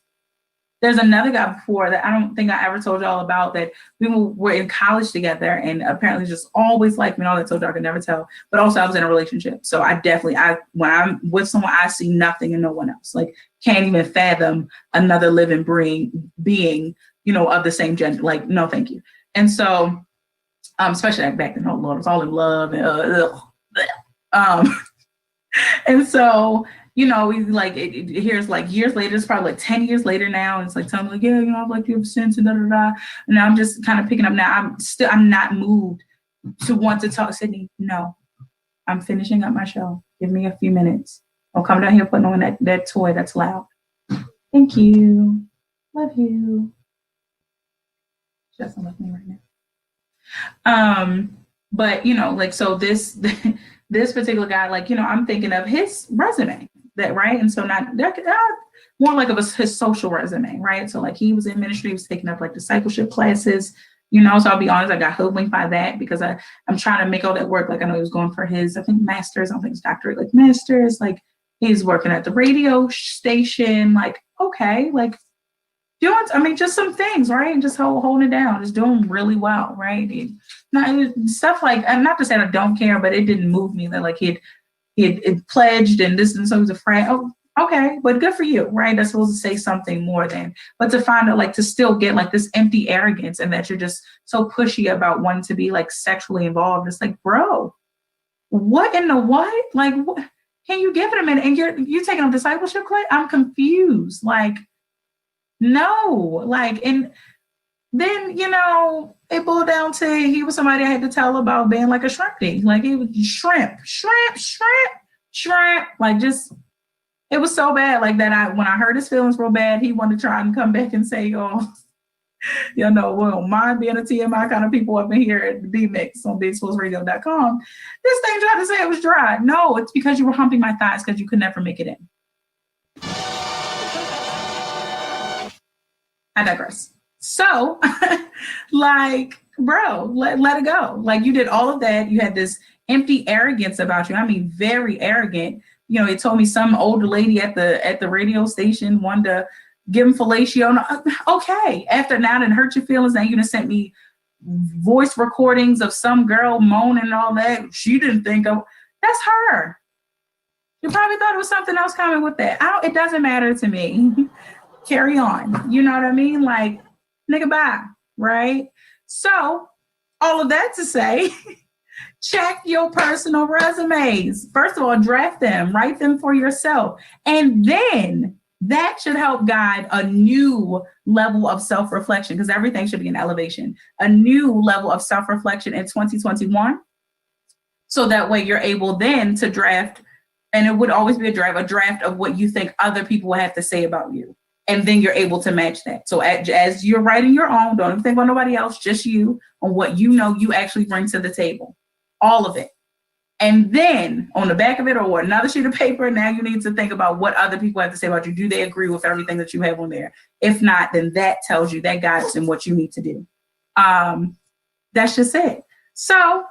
There's another guy before that I don't think I ever told y'all about, that we were in college together and apparently just always liked me and all that, so I could never tell. But also I was in a relationship. So when I'm with someone, I see nothing and no one else. Like, can't even fathom another living being, of the same gender. Like, no, thank you. And so, especially back then, oh Lord, I was all in love and and so, we like here's like years later, it's probably like 10 years later now. And it's like telling me like, yeah, I've liked you ever since and And now I'm just kind of picking up now. I'm not moved to want to talk. Sydney, no, I'm finishing up my show. Give me a few minutes. I'll come down here putting on that toy that's loud. Thank you. Love you. She doesn't love me right now. But like, so this particular guy, like, I'm thinking of his resume, that right. And so not more like of his social resume, right? So like, he was in ministry, he was taking up like discipleship classes, so I'll be honest, I got hoodwinked by that because I'm trying to make all that work. Like, I know he was going for his, I think, master's, I don't think his doctorate, like master's, like he's working at the radio station, like, okay, like doing, just some things, right? And just holding it down, just doing really well, right? Stuff like, and not to say I don't care, but it didn't move me that like he had pledged and this, and so he was a friend. Oh, okay, but good for you, right? That's supposed to say something more than, but to find out, like, to still get like this empty arrogance and that you're just so pushy about wanting to be like sexually involved. It's like, bro, what in the what? Like, what? Can you give it a minute? And you're taking a discipleship class? I'm confused. Like, no, like, and then, it boiled down to he was somebody I had to tell about being like a shrimpy. Like, he was shrimp. Like, just, it was so bad. Like that when I heard his feelings real bad, he wanted to try and come back and say, oh, we don't mind being a TMI kind of people up in here at the B-Mix on BigExposedRadio.com. This thing tried to say it was dry. No, it's because you were humping my thighs because you could never make it in. I digress. So, like, bro, let it go. Like, you did all of that. You had this empty arrogance about you. I mean, very arrogant. It told me some older lady at the radio station wanted to give him fellatio. Okay, after now, didn't hurt your feelings. Now you done sent me voice recordings of some girl moaning and all that. She didn't think of. That's her. You probably thought it was something else coming with that. It doesn't matter to me. Carry on. You know what I mean? Like, nigga, bye. Right? So, all of that to say, check your personal resumes. First of all, draft them, write them for yourself. And then that should help guide a new level of self-reflection, because everything should be an elevation, a new level of self-reflection in 2021. So that way you're able then to draft, and it would always be a draft of what you think other people will have to say about you. And then you're able to match that. So as you're writing your own, don't even think about nobody else, just you, on what you actually bring to the table. All of it. And then on the back of it, or another sheet of paper, now you need to think about what other people have to say about you. Do they agree with everything that you have on there? If not, then that tells you, that guides in what you need to do. That's just it. So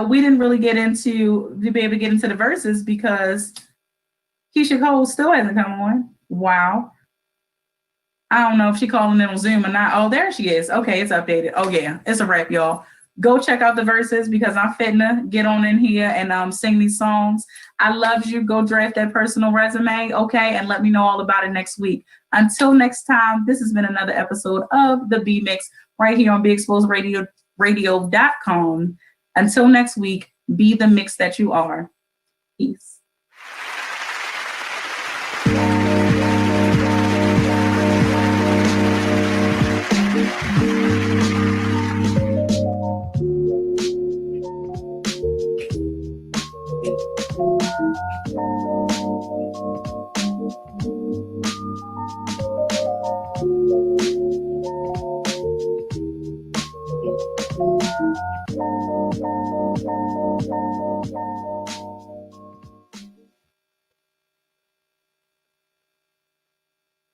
we didn't really be able to get into the verses because Keisha Cole still hasn't come on. Wow. I don't know if she's calling in on Zoom or not. Oh, there she is. Okay, it's updated. Oh yeah, it's a wrap, y'all. Go check out the verses because I'm fitting to get on in here and sing these songs. I love you. Go draft that personal resume, okay? And let me know all about it next week. Until next time, this has been another episode of The B-Mix right here on BigExposedRadio.com. Until next week, be the mix that you are. Peace.